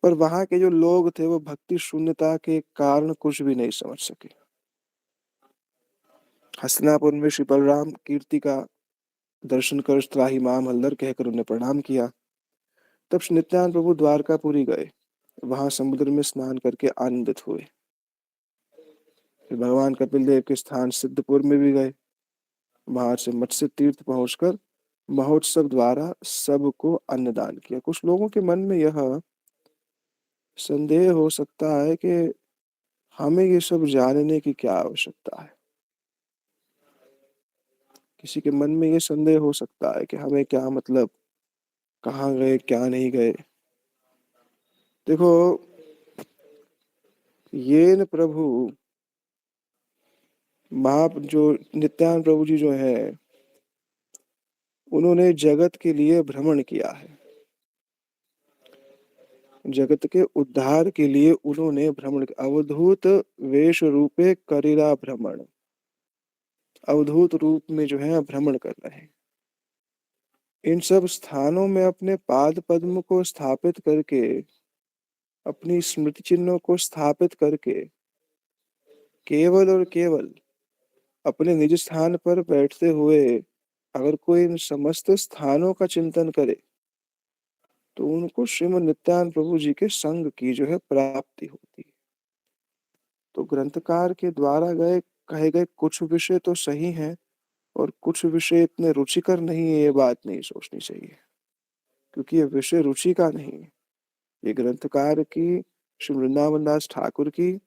पर वहां के जो लोग थे वो भक्ति शून्यता के कारण कुछ भी नहीं समझ सके। हस्तिनापुर में श्री बलराम कीर्ति का दर्शन कर त्राहि माम हल्दर कहकर उन्हें प्रणाम किया। तब श्री नित्यानंद प्रभु द्वारकापुरी गए, वहां समुद्र में स्नान करके आनंदित हुए। फिर भगवान कपिल देव के स्थान सिद्धपुर में भी गए। वहां से मत्स्य तीर्थ पहुंचकर महोत्सव द्वारा सबको अन्नदान किया। कुछ लोगों के मन में यह संदेह हो सकता है कि हमें ये सब जानने की क्या आवश्यकता है। किसी के मन में ये संदेह हो सकता है कि हमें क्या मतलब, कहाँ गए क्या नहीं गए। देखो, ये न प्रभु महा जो नित्यानंद प्रभु जी जो है, उन्होंने जगत के लिए भ्रमण किया है। जगत के उद्धार के लिए उन्होंने भ्रमण, अवधूत वेश रूपे करिरा भ्रमण, अवधूत रूप में जो है भ्रमण कर रहे हैं। इन सब स्थानों में अपने पाद पद्म को स्थापित करके, अपनी स्मृति चिन्हों को स्थापित करके, केवल और केवल अपने निज स्थान पर बैठते हुए अगर कोई इन समस्त स्थानों का चिंतन करे तो उनको श्रीमद् नित्यानंद प्रभु जी के संग की जो है प्राप्ति होती है। तो ग्रंथकार के द्वारा गए कहे गए कुछ विषय तो सही हैं और कुछ विषय इतने रुचिकर नहीं है, ये बात नहीं सोचनी चाहिए, क्योंकि ये विषय रुचि का नहीं है। ये ग्रंथकार की, श्री वृंदावन दास ठाकुर की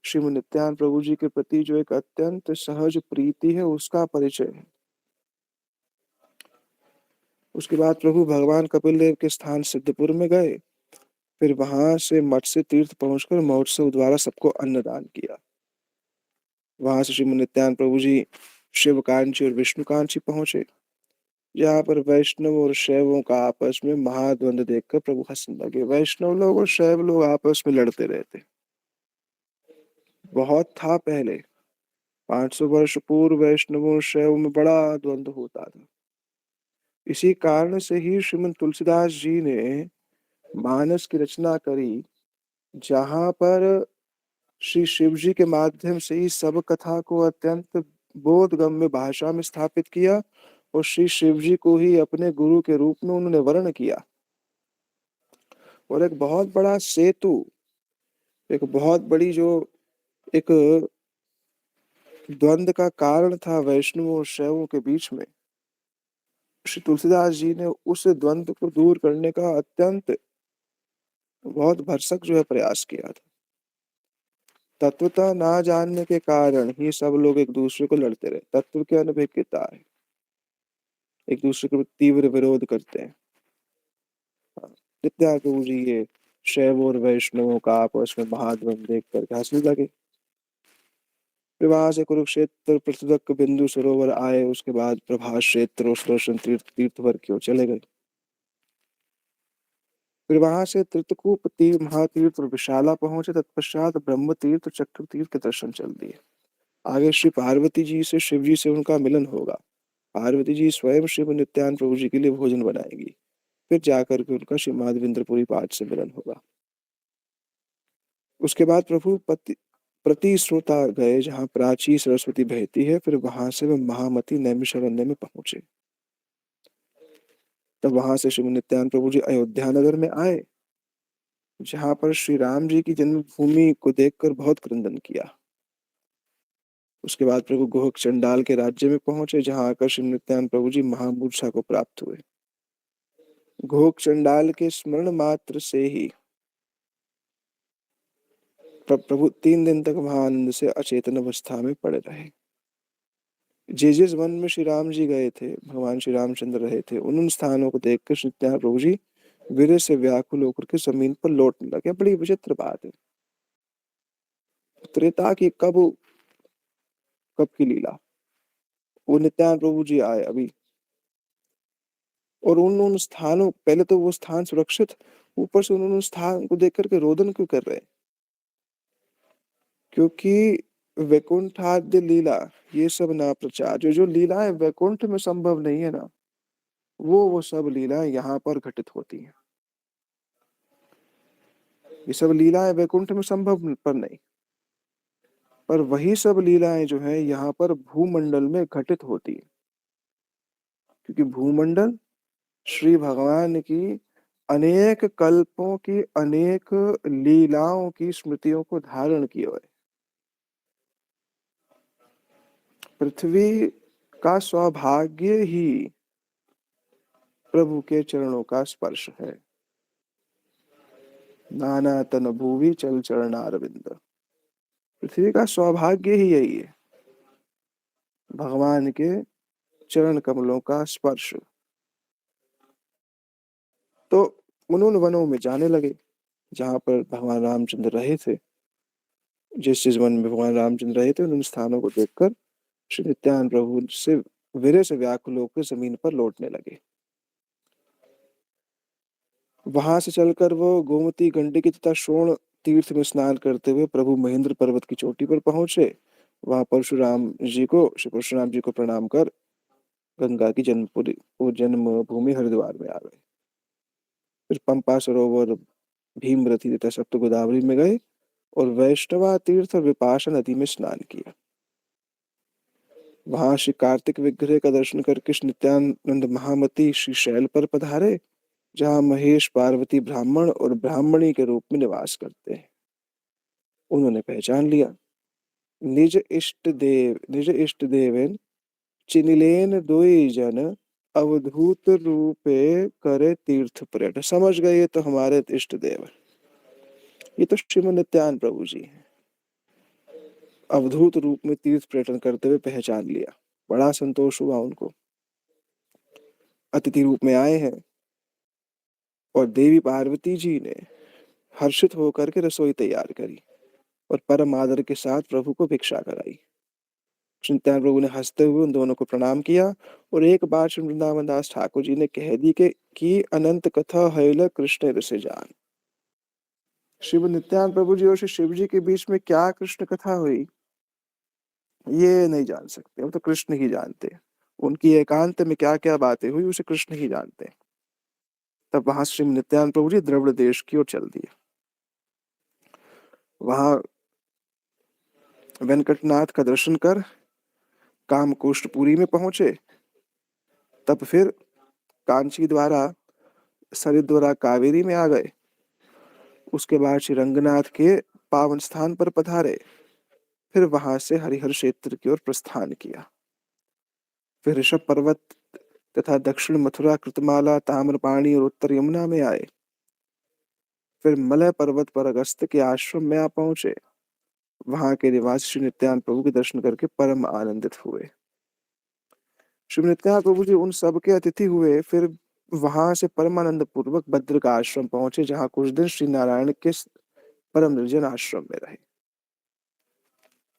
श्रीमद् नित्यानंद प्रभु जी के प्रति जो एक अत्यंत सहज प्रीति है, उसका परिचय है। उसके बाद प्रभु भगवान कपिल देव के स्थान सिद्धपुर में गए। फिर वहां से मत्स्य तीर्थ पहुंचकर महोत्सव द्वारा सबको अन्नदान किया। वहां से श्रीमद् नित्यानंद प्रभु जी शिव कांची और विष्णु कांची पहुंचे, जहाँ पर वैष्णव और शैवों का आपस में महाद्वंद देखकर प्रभु हंसने लगे। वैष्णव लोग और शैव लोग आपस में लड़ते रहते, बहुत था पहले, 500 वर्ष पूर्व वैष्णवों और शैव में बड़ा द्वंद होता था। इसी कारण से ही श्रीमद तुलसीदास जी ने मानस की रचना करी, जहां पर श्री शिव जी के माध्यम से ही सब कथा को अत्यंत बोधगम्य भाषा में स्थापित किया और श्री शिव जी को ही अपने गुरु के रूप में उन्होंने वर्ण किया। और एक बहुत बड़ा सेतु, एक बहुत बड़ी जो एक द्वंद का कारण था वैष्णवों और शैवों के बीच में, श्री तुलसीदास जी ने उस द्वंद को दूर करने का अत्यंत बहुत भरसक जो है प्रयास किया था। तत्वता ना जानने के कारण ही सब लोग एक दूसरे को लड़ते रहे, तत्व के अनभिज्ञता है, एक दूसरे के तीव्र विरोध करते हैं। नित्यानंद प्रभु जी ये शैव और वैष्णवों का आपस में महाद्वंद देख करके हंसने लगे। फिर वहां से कुरुक्षेत्र पृथुदक बिंदु सरोवर आए, उसके बाद प्रभास क्षेत्र और सुदर्शन तीर्थ तीर्थवर की ओर चले गए। फिर वहां से त्रितकूप तीर्थ, महातीर्थ और विशाला पहुंचे। तत्पश्चात ब्रह्म तीर्थ, चक्र तीर्थ के दर्शन चल दिए। आगे श्री पार्वती जी से, शिव जी से उनका मिलन होगा। पार्वती जी स्वयं शिव नित्यानंद प्रभु जी के लिए भोजन बनाएंगी। फिर जाकर के उनका श्री माधवेंद्रपुरी पाठ से मिलन होगा। उसके बाद प्रभु प्रति श्रोता गए, जहाँ प्राची सरस्वती बहती है। फिर वहां से वे महामती नैमिषारण्य में पहुंचे। तब वहां से श्री नित्यानंद प्रभु जी अयोध्या नगर में आए, जहां पर श्री राम जी की जन्मभूमि को देखकर बहुत क्रंदन किया। उसके बाद प्रभु गोहक चंडाल के राज्य में पहुंचे, जहां आकर श्री नित्यानंद प्रभु जी महामूर्छा को प्राप्त हुए। घोक चंडाल के स्मरण मात्र से ही प्रभु 3 दिन तक वहां आनंद से अचेतन अवस्था में पड़े रहे। जिस वन में श्री राम जी गए थे, भगवान श्री रामचंद्र रहे थे, उन स्थानों को देखकर श्री नित्यानंद प्रभु जी वीर से व्याकुल होकर के जमीन पर लौटने लगे। बड़ी विचित्र बात है। त्रेता की कब की लीला। वो नित्यानंद प्रभु जी आए अभी, और उन स्थानों, पहले तो वो स्थान सुरक्षित, ऊपर से उन्होंने उस स्थान को देख करके रोदन क्यों कर रहे हैं? क्योंकि वैकुंठाद्य लीला ये सब ना प्रचार, जो लीला है वैकुंठ में संभव नहीं है ना, वो सब लीला यहाँ पर घटित होती है। ये सब लीलाएं वैकुंठ में संभव पर नहीं, पर वही सब लीलाएं जो है यहाँ पर भूमंडल में घटित होती है। क्योंकि भूमंडल श्री भगवान की अनेक कल्पों की अनेक लीलाओं की स्मृतियों को धारण किए हुए। पृथ्वी का सौभाग्य ही प्रभु के चरणों का स्पर्श है। नाना तन भूवि चल चरणारविंद। पृथ्वी का सौभाग्य ही यही है, भगवान के चरण कमलों का स्पर्श। तो उन वनों में जाने लगे जहां पर भगवान रामचंद्र रहे थे। जिस वन में भगवान रामचंद्र रहे थे, उन स्थानों को देखकर श्री नित्यानंद प्रभु से वीर से व्याकुल होकर जमीन पर लौटने लगे। वहां से चलकर वो गोमती, गंडकी तथा शोण तीर्थ में स्नान करते हुए प्रभु महेंद्र पर्वत की चोटी पर पहुंचे। वहां श्री परशुराम जी को प्रणाम कर गंगा की जन्मभूमि हरिद्वार में आ गए। फिर पंपा सरोवर, भीमरथी तथा सप्त गोदावरी में गए और वैष्णवा तीर्थ और विपाशा नदी में स्नान किया। वहां श्री कार्तिक विग्रह का दर्शन करके श्री नित्यानंद महामती श्री शैल पर पधारे, जहां महेश, पार्वती, ब्राह्मण और ब्राह्मणी के रूप में निवास करते हैं। उन्होंने पहचान लिया। निज इष्ट देवेन चिनिलेन दोई जन अवधूत रूपे करे तीर्थ पर्यटन। समझ गए ये तो हमारे इष्ट देव, ये तो श्रीमद नित्यानंद प्रभु जी हैं। अवधूत रूप में तीर्थ पर्यटन करते हुए पहचान लिया। बड़ा संतोष हुआ उनको। अतिथि रूप में आए हैं और देवी पार्वती जी ने हर्षित होकर के रसोई तैयार करी और परम आदर के साथ प्रभु को भिक्षा कराई। चिंतन प्रभु ने हंसते हुए उन दोनों को प्रणाम किया और एक बार श्री वृंदावन दास ठाकुर जी ने कह दी कि अनंत कथा हैल कृष्ण रसे जान। शिव नित्यानंद प्रभु जी और श्री शिव जी के बीच में क्या कृष्ण कथा हुई ये नहीं जान सकते, वो तो कृष्ण ही जानते हैं। उनकी एकांत में क्या क्या बातें हुई उसे कृष्ण ही जानते हैं। तब वहां श्री नित्यानंद प्रभु जी द्रविड़ देश की ओर चल दिए। वहां वेंकटनाथ का दर्शन कर कामकोष्ठपुरी में पहुंचे। तब फिर कांची द्वारा सरिद्वारा कावेरी में आ गए। उसके बाद श्री रंगनाथ के पावन स्थान पर पधारे। फिर वहां से हरिहर क्षेत्र की ओर प्रस्थान किया। फिर ऋषभ पर्वत तथा दक्षिण मथुरा, कृतमाला, ताम्रपाणी और उत्तर यमुना में आए। फिर मलय पर्वत पर अगस्त्य के आश्रम में आ पहुंचे। वहां के निवासी श्री नित्यानंद प्रभु के दर्शन करके परम आनंदित हुए। श्री नित्यानंद प्रभु जी उन सब के अतिथि हुए। फिर वहां से परमानंद पूर्वक भद्र का आश्रम पहुंचे, जहां कुछ दिन श्री नारायण के परम निर्जन आश्रम में रहे।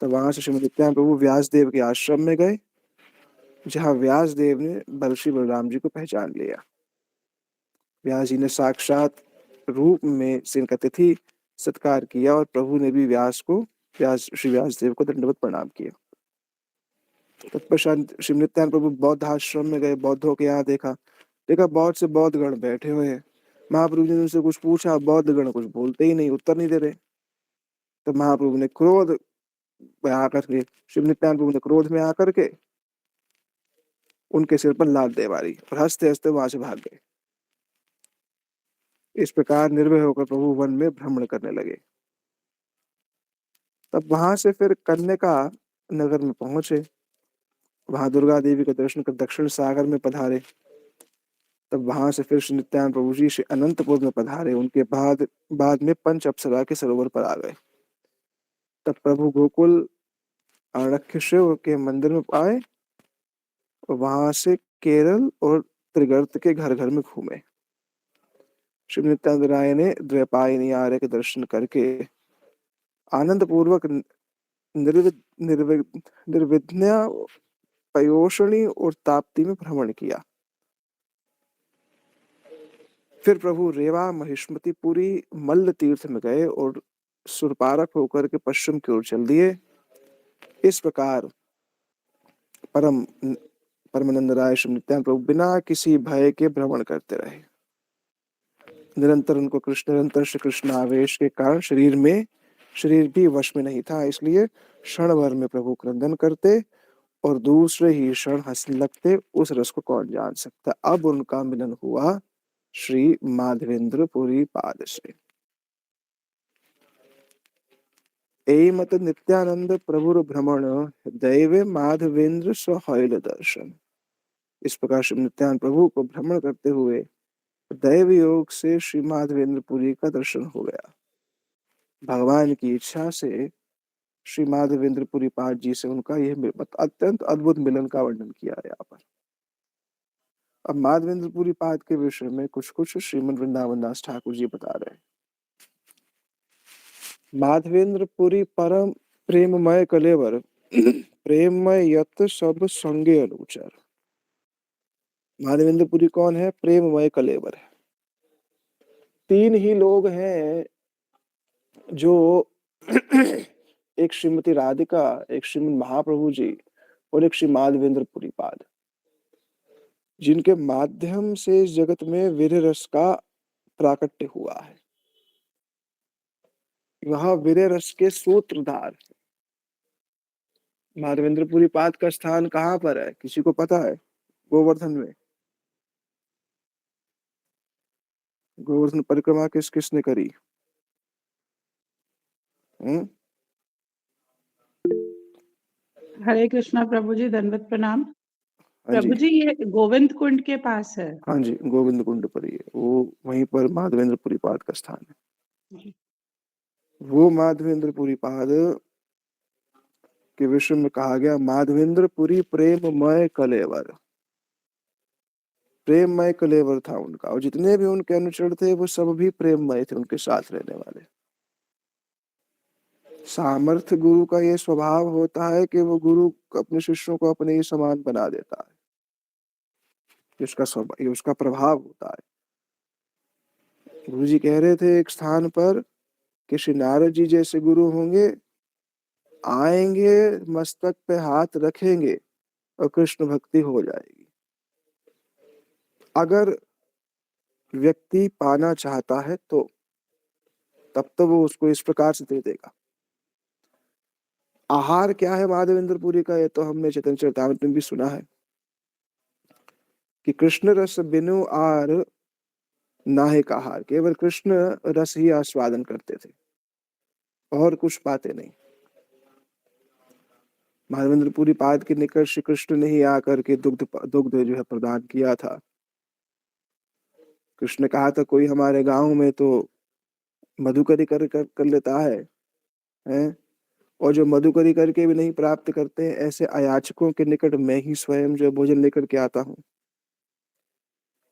तब वहां से श्री नित्यानंद प्रभु व्यास देव के आश्रम में गए, जहां व्यास देव ने श्री बलराम जी को पहचान लिया। व्यास जी ने साक्षात रूप में से इनका तिथि सत्कार किया और प्रभु ने भी श्री व्यास देव को दंडवत प्रणाम किया। तत्पश्चात श्री नित्यानंद प्रभु बौद्ध आश्रम में गए। बौद्धों के यहाँ देखा बहुत से बौद्ध गण बैठे हुए हैं। महाप्रभु जी ने उनसे कुछ पूछा, बौद्ध गण कुछ बोलते ही नहीं, उत्तर नहीं दे रहे। तो महाप्रभु ने क्रोध में आकर के श्री नित्यानंद प्रभु ने क्रोध में आकर के उनके सिर पर लात दे मारी और हंसते हंसते वहां से भाग गए। इस प्रकार निर्भय होकर प्रभु वन में भ्रमण करने लगे। तब वहां से फिर कन्यका नगर में पहुंचे। वहां दुर्गा देवी का दर्शन कर दक्षिण सागर में पधारे। तब वहां से फिर श्री नित्यानंद प्रभु जी श्री अनंतपुर में पधारे। उनके बाद में पंच अप्सरा के सरोवर पर आ गए। तब प्रभु गोकुल आरक्ष शिव के मंदिर में आए और वहां से केरल और त्रिगर्त के घर घर में घूमे। श्री नित्यानंद राय ने द्वैपायनी आर्य के दर्शन करके आनंद पूर्वक निर्विघ्न पयोषणी और ताप्ती में भ्रमण किया। फिर प्रभु रेवा महिष्मतिपुरी मल्ल तीर्थ में गए और सुरपारक होकर के पश्चिम की ओर चल दिए। इस प्रकार परमानंद राय श्री नित्यानंद प्रभु बिना किसी भय के भ्रमण करते रहे। निरंतर श्री कृष्ण आवेश के कारण शरीर भी वश में नहीं था, इसलिए क्षण भर में प्रभु क्रंदन करते और दूसरे ही क्षण हंसने लगते। उस रस को कौन जान सकता। अब उनका मिलन हुआ श्री माधवेंद्र पुरी पाद से। एमत नित्यानंद प्रभुर भ्रमण दैवे माधवेंद्र स्वहैल दर्शन। इस प्रकार श्री नित्यानंद प्रभु को भ्रमण करते हुए दैव योग से श्री माधवेंद्र पुरी का दर्शन हो गया। भगवान की इच्छा से श्री माधवेंद्र पुरी पाद जी से उनका यह अत्यंत अद्भुत मिलन का वर्णन किया है यहाँ पर। अब माधवेंद्र पुरी पाद के विषय में कुछ श्रीमद वृंदावन दास ठाकुर जी बता रहे हैं। माधवेंद्र पुरी परम प्रेममय कलेवर प्रेममय यत सब संगे अनुचर। माधवेंद्र पुरी कौन है? प्रेममय कलेवर है। तीन ही लोग हैं जो एक श्रीमती राधिका, एक श्रीमद महाप्रभु जी और एक श्री माधवेंद्र पुरी पाद, जिनके माध्यम से इस जगत में वीर रस का प्राकट्य हुआ है। वह वीर रस के सूत्रधार। माधवेंद्र पुरी पाद का स्थान कहाँ पर है? किसी को पता है? गोवर्धन में। गोवर्धन परिक्रमा किस किसने करी? हरे कृष्णा प्रभु जी, दंडवत प्रणाम। हाँ जी, प्रभु जी, ये गोविंद कुंड के पास है। हाँ जी, गोविंद कुंड पर ही है वो, वहीं पर माधवेंद्र पुरी पाद का स्थान है। वो माधवेंद्र पुरी पाद के विषय में कहा गया माधवेंद्र पुरी प्रेममय कलेवर। प्रेममय कलेवर था उनका, और जितने भी उनके अनुचर थे वो सब भी प्रेममय थे, उनके साथ रहने वाले। सामर्थ्य गुरु का ये स्वभाव होता है कि वो गुरु अपने शिष्यों को अपने ही समान बना देता है। ये उसका प्रभाव होता है। गुरु जी कह रहे थे एक स्थान पर कि श्री नारद जी जैसे गुरु होंगे, आएंगे, मस्तक पे हाथ रखेंगे और कृष्ण भक्ति हो जाएगी। अगर व्यक्ति पाना चाहता है तो तब तो वो उसको इस प्रकार से दे देगा। आहार क्या है माधवेंद्र पुरी का? ये तो हमने चैतन्य चरितामृत में भी सुना है कि कृष्ण रस बिनु आर नाहिक आहार। केवल कृष्ण रस ही आस्वादन करते थे और कुछ पाते नहीं। माधवेंद्र पुरी पाद के निकट श्री कृष्ण ने ही आकर के दुग्ध जो है प्रदान किया था। कृष्ण ने कहा था कोई हमारे गांव में तो मधुकरी कर लेता है, हैं? और जो मधुकरी करके भी नहीं प्राप्त करते हैं, ऐसे अयाचकों के निकट मैं ही स्वयं जो भोजन लेकर के आता हूँ।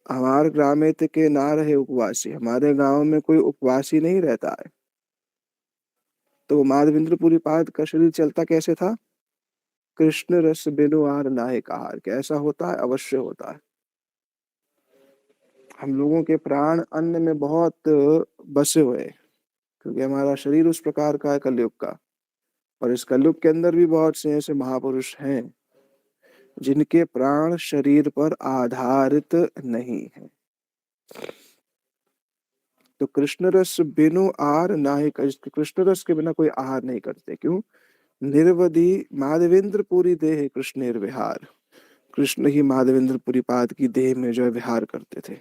हमारे ग्राम में के ना रहे उपवासी, हमारे गांव में कोई उपवासी नहीं रहता है। तो माधवेंद्र पुरी पाद का शरीर चलता कैसे था? कृष्ण रस बिनु आर नाहिक आहार। कैसा होता है? अवश्य होता है। हम लोगों के प्राण अन्न में बहुत बसे हुए हैं, क्योंकि हमारा शरीर उस प्रकार का है कलयुग का। और इस कलयुग के अंदर भी बहुत से ऐसे महापुरुष हैं जिनके प्राण शरीर पर आधारित नहीं है। तो कृष्ण रस बिनु आर नाहिक, कृष्ण रस के बिना कोई आहार नहीं करते। क्यों? निर्वधि माधवेंद्र पुरी देह कृष्ण विहार। कृष्ण ही माधवेंद्र पुरी पाद की देह में जो है विहार करते थे।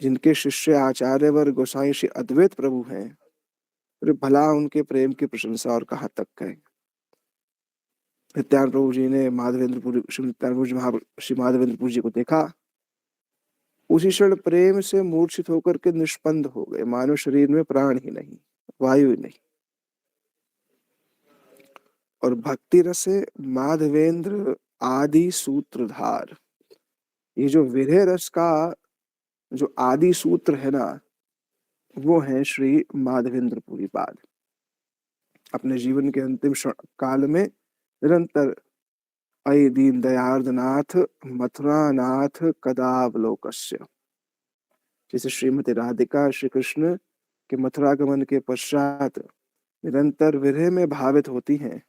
जिनके शिष्य आचार्य वर्ग गोसाई श्री अद्वैत प्रभु हैं, फिर भला उनके प्रेम की प्रशंसा और कहाँ तक कहें। नित्यानंद प्रभु जी ने श्री माधवेंद्र पुरी जी को देखा, उसी क्षण प्रेम से मूर्छित होकर के निष्पन्द हो गए, मानो शरीर में प्राण ही नहीं, वायु ही नहीं। और भक्ति रसे माधवेंद्र आदि सूत्रधार। ये जो विरह रस का जो आदि सूत्र है ना, वो है श्री माधवेंद्र पुरी पाद। अपने जीवन के अंतिम काल में निरंतर अय दीन दयार्द्रनाथ मथुरानाथ कदावलोकस्य। जैसे श्रीमती राधिका श्री कृष्ण के मथुरागमन के पश्चात निरंतर विरह में भावित होती हैं,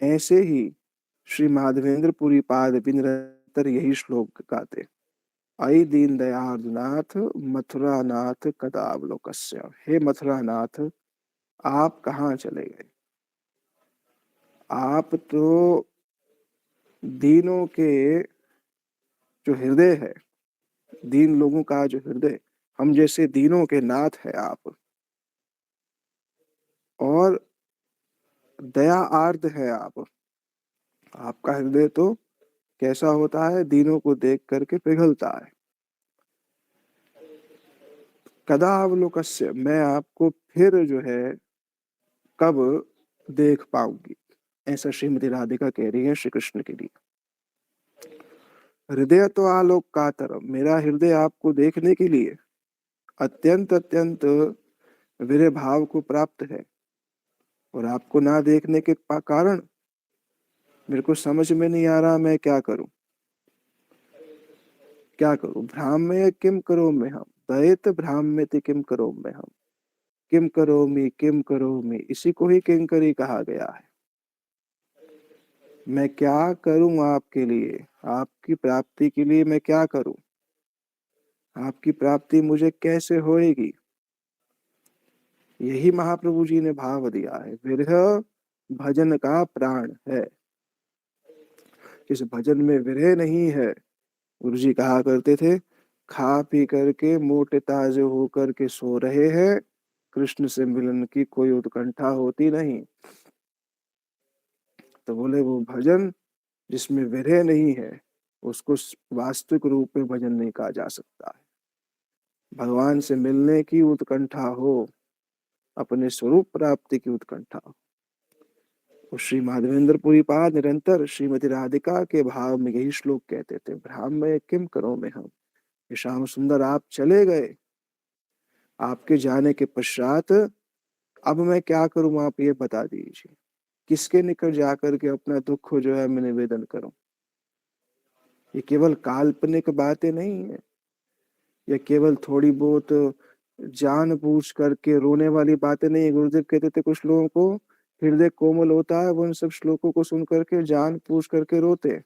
ऐसे ही श्री माधवेंद्र पुरी पाद भी निरंतर यही श्लोक गाते, अय दीन दयार्द्रनाथ मथुरानाथ कदावलोकस्य। हे मथुरानाथ, आप कहाँ चले गए? आप तो दीनों के जो हृदय है, दीन लोगों का जो हृदय, हम जैसे दीनों के नाथ है आप, और दया आर्द्र है आप। आपका हृदय तो कैसा होता है? दीनों को देख करके पिघलता है। कदा अवलोकस्य, मैं आपको फिर जो है कब देख पाऊंगी, ऐसा श्रीमती राधिका कह रही है श्री कृष्ण के लिए। हृदय तो आलोक का तरम, मेरा हृदय आपको देखने के लिए अत्यंत अत्यंत विरह भाव को प्राप्त है, और आपको ना देखने के कारण मेरे को समझ में नहीं आ रहा मैं क्या करूं। क्या करूं? भ्राम्य किम करोमि हम, दयित भ्राम्यति किम करोमि हम, किम करोमि, इसी को ही किंकरी कहा गया है। मैं क्या करूं आपके लिए, आपकी प्राप्ति के लिए मैं क्या करूं, आपकी प्राप्ति मुझे कैसे होएगी? यही महाप्रभु जी ने भाव दिया है। विरह भजन का प्राण है। जिस भजन में विरह नहीं है, गुरु जी कहा करते थे, खा पी करके मोटे ताजे होकर के सो रहे हैं, कृष्ण से मिलन की कोई उत्कंठा होती नहीं। तो बोले वो भजन जिसमें विरह नहीं है, उसको वास्तविक रूप में भजन नहीं कहा जा सकता है। भगवान से मिलने की उत्कंठा हो, अपने स्वरूप प्राप्ति की उत्कंठा हो। और श्री माधवेंद्र पुरी पाद निरंतर श्रीमती राधिका के भाव में यही श्लोक कहते थे, भ्राम्य किम करो में हम, श्याम सुंदर आप चले गए, आपके जाने के पश्चात अब मैं क्या करूं, आप ये बता दीजिए। किसके निकट जाकर के अपना दुख जो है मैं निवेदन करूं? ये केवल काल्पनिक बातें नहीं है, ये केवल थोड़ी बहुत जान बूझ करके रोने वाली बातें नहीं है। गुरुदेव कहते थे कुछ लोगों को हृदय कोमल होता है, वो इन सब श्लोकों को सुन करके जान बूझ करके रोते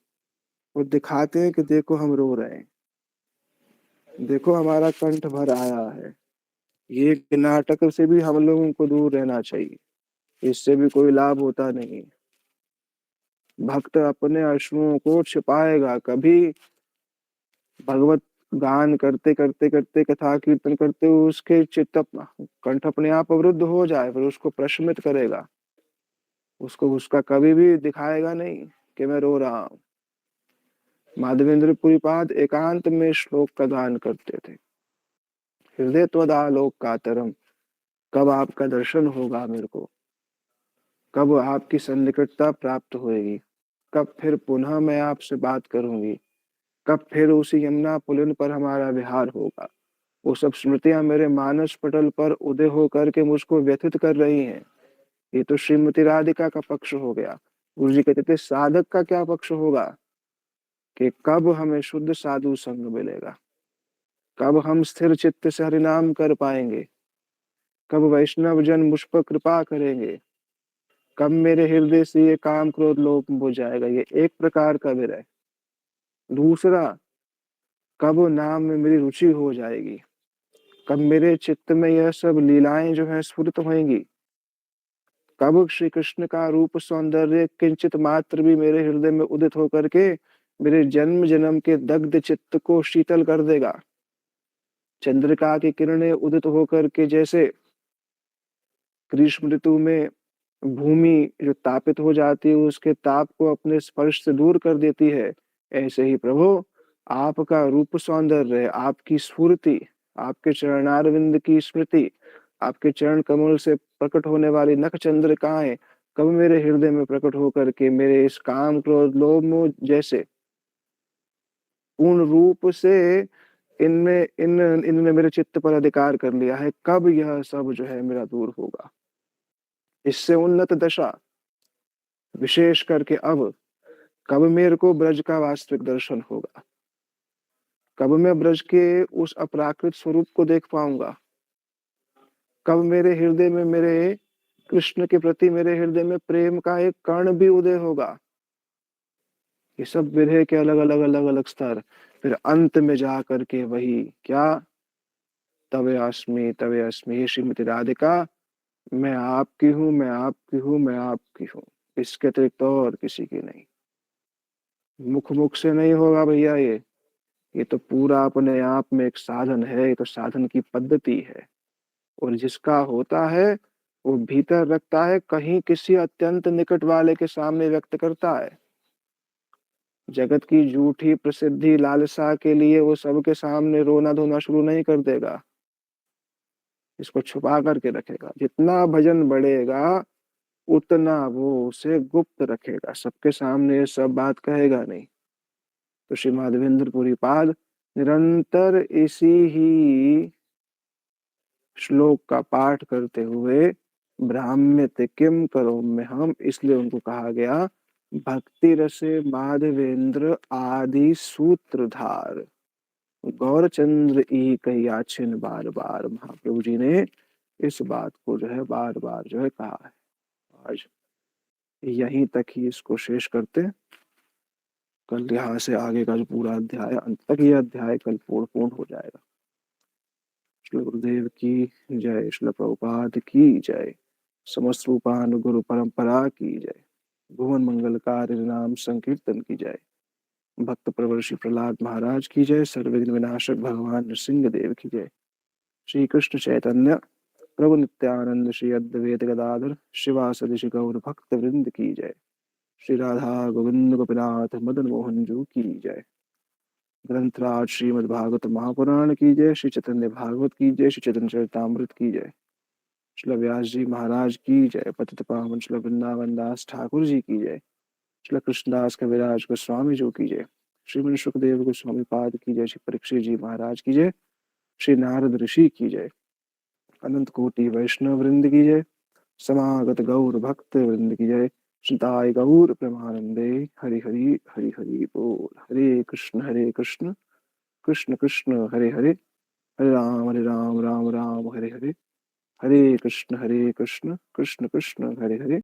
और दिखाते हैं कि देखो हम रो रहे हैं, देखो हमारा कंठ भर आया है। ये नाटक से भी हम लोगों को दूर रहना चाहिए, इससे भी कोई लाभ होता नहीं। भक्त अपने अश्रुओं को छिपाएगा कभी, भगवत गान करते करते करते कथा कीर्तन करते हुए उसके चित्त कंठ अपने आप अवरुद्ध हो जाए, फिर उसको प्रशमित करेगा, उसको उसका कभी भी दिखाएगा नहीं कि मैं रो रहा हूं। माधवेंद्र पुरी पाद एकांत में श्लोक का गान करते थे, हृदय त्वदालोक कातरम, कब आपका दर्शन होगा मेरे को, कब आपकी सन्निकटता प्राप्त होएगी, कब फिर पुनः मैं आपसे बात करूंगी, कब फिर उसी यमुना पुलिन पर हमारा विहार होगा। वो सब स्मृतियां मेरे मानस पटल पर उदय होकर के मुझको व्यथित कर रही हैं। ये तो श्रीमती राधिका का पक्ष हो गया। गुरु जी कहते थे साधक का क्या पक्ष होगा, कि कब हमें शुद्ध साधु संग मिलेगा, कब हम स्थिर चित्त से हरिनाम कर पाएंगे, कब वैष्णव जन मुझ पर कृपा करेंगे, कब मेरे हृदय से ये काम क्रोध लोप हो जाएगा। ये एक प्रकार का विरह। दूसरा, कब नाम में मेरी रुचि हो जाएगी, कब मेरे चित्त में यह सब लीलाएं जो है स्फुरित होंगी, कब श्री कृष्ण का रूप सौंदर्य किंचित मात्र भी मेरे हृदय में उदित होकर के मेरे जन्म जन्म के दग्ध चित्त को शीतल कर देगा। चंद्रिका की किरणें उदित होकर के जैसे ग्रीष्म ऋतु में भूमि जो तापित हो जाती है उसके ताप को अपने स्पर्श से दूर कर देती है, ऐसे ही प्रभु आपका रूप सौंदर्य, आपकी स्फूर्ति, आपके चरणारविंद की स्मृति, आपके चरण कमल से प्रकट होने वाली नख चंद्रिकाएं कब मेरे हृदय में प्रकट होकर के मेरे इस काम क्रोध लोभ मोह जैसे पूर्ण रूप से इनने मेरे चित्त पर अधिकार कर लिया है, कब यह सब जो है मेरा दूर होगा। इससे उन्नत दशा विशेष करके अब कब मेरे को ब्रज का वास्तविक दर्शन होगा, कब मैं ब्रज के उस अपराकृत स्वरूप को देख पाऊंगा, कब मेरे हृदय में मेरे कृष्ण के प्रति मेरे हृदय में प्रेम का एक कण भी उदय होगा। ये सब विरह के अलग अलग स्तर, फिर अंत में जा करके वही क्या, तवे अस्मि हे श्रीमती राधिका, मैं आपकी हूँ, मैं आपकी हूँ, मैं आपकी हूँ, इसके अतिरिक्त और किसी की नहीं। मुख से नहीं होगा भैया, ये तो पूरा अपने आप में एक साधन है, ये तो साधन की पद्धति है। और जिसका होता है वो भीतर रखता है, कहीं किसी अत्यंत निकट वाले के सामने व्यक्त करता है। जगत की झूठी प्रसिद्धि लालसा के लिए वो सबके सामने रोना धोना शुरू नहीं कर देगा, इसको छुपा करके रखेगा। जितना भजन बढ़ेगा उतना वो उसे गुप्त रखेगा, सबके सामने ये सब बात कहेगा नहीं। तो श्री माधवेंद्र पुरी पाद निरंतर इसी ही श्लोक का पाठ करते हुए ब्राह्म्यते किम करो में हम, इसलिए उनको कहा गया भक्ति रसे माधवेंद्र आदि सूत्रधार। गौरचंद्र ई कहियाचिन बार बार, महाप्रभु जी ने इस बात को जो है बार बार जो है कहा है। आज यहीं तक ही इसको शेष करते, कल यहाँ से आगे का जो पूरा अध्याय अंत तक, ये अध्याय कल पूर्ण हो जाएगा। श्री गुरुदेव की जय, श्री प्रभुपाद की जय, समस्त रूपान गुरु परंपरा की जय, भुवन मंगलकारी नाम संकीर्तन की जय, भक्त प्रवर श्री प्रहलाद महाराज की जय, सर्वविघ्न विनाशक भगवान नृसिंह देव की जय। श्री कृष्ण चैतन्य प्रभु नित्यानंद श्री अद्वैत गदाधर शिवासदि श्री गौर भक्त वृंद की जय। श्री राधा गोविंद गोपीनाथ मदन मोहन जू की जय। ग्रंथराज श्रीमद् भागवत महापुराण की जय। श्री चैतन्य भागवत की जय। श्री चैतन्य चरितामृत की जय। श्री व्यास जी महाराज की जय। पतित पावन श्री वृंदावन दास ठाकुर जी की जय। श्री कृष्णदास कविराज गोस्वामी जी की जय। श्रीमन सुखदेव गोस्वामी पाद की जय। श्री परीक्षित जी महाराज की जय। श्री नारद ऋषि की जय। अनंत कोटि वैष्णव वृंद की जय। समागत गौर भक्त वृंद की जय। श्रीताय गौर प्रेमानंदे। हरि हरि हरि हरि बोल। हरे कृष्ण कृष्ण कृष्ण हरे हरे, हरे राम राम राम हरे हरे, हरे कृष्ण कृष्ण कृष्ण कृष्ण हरे हरे,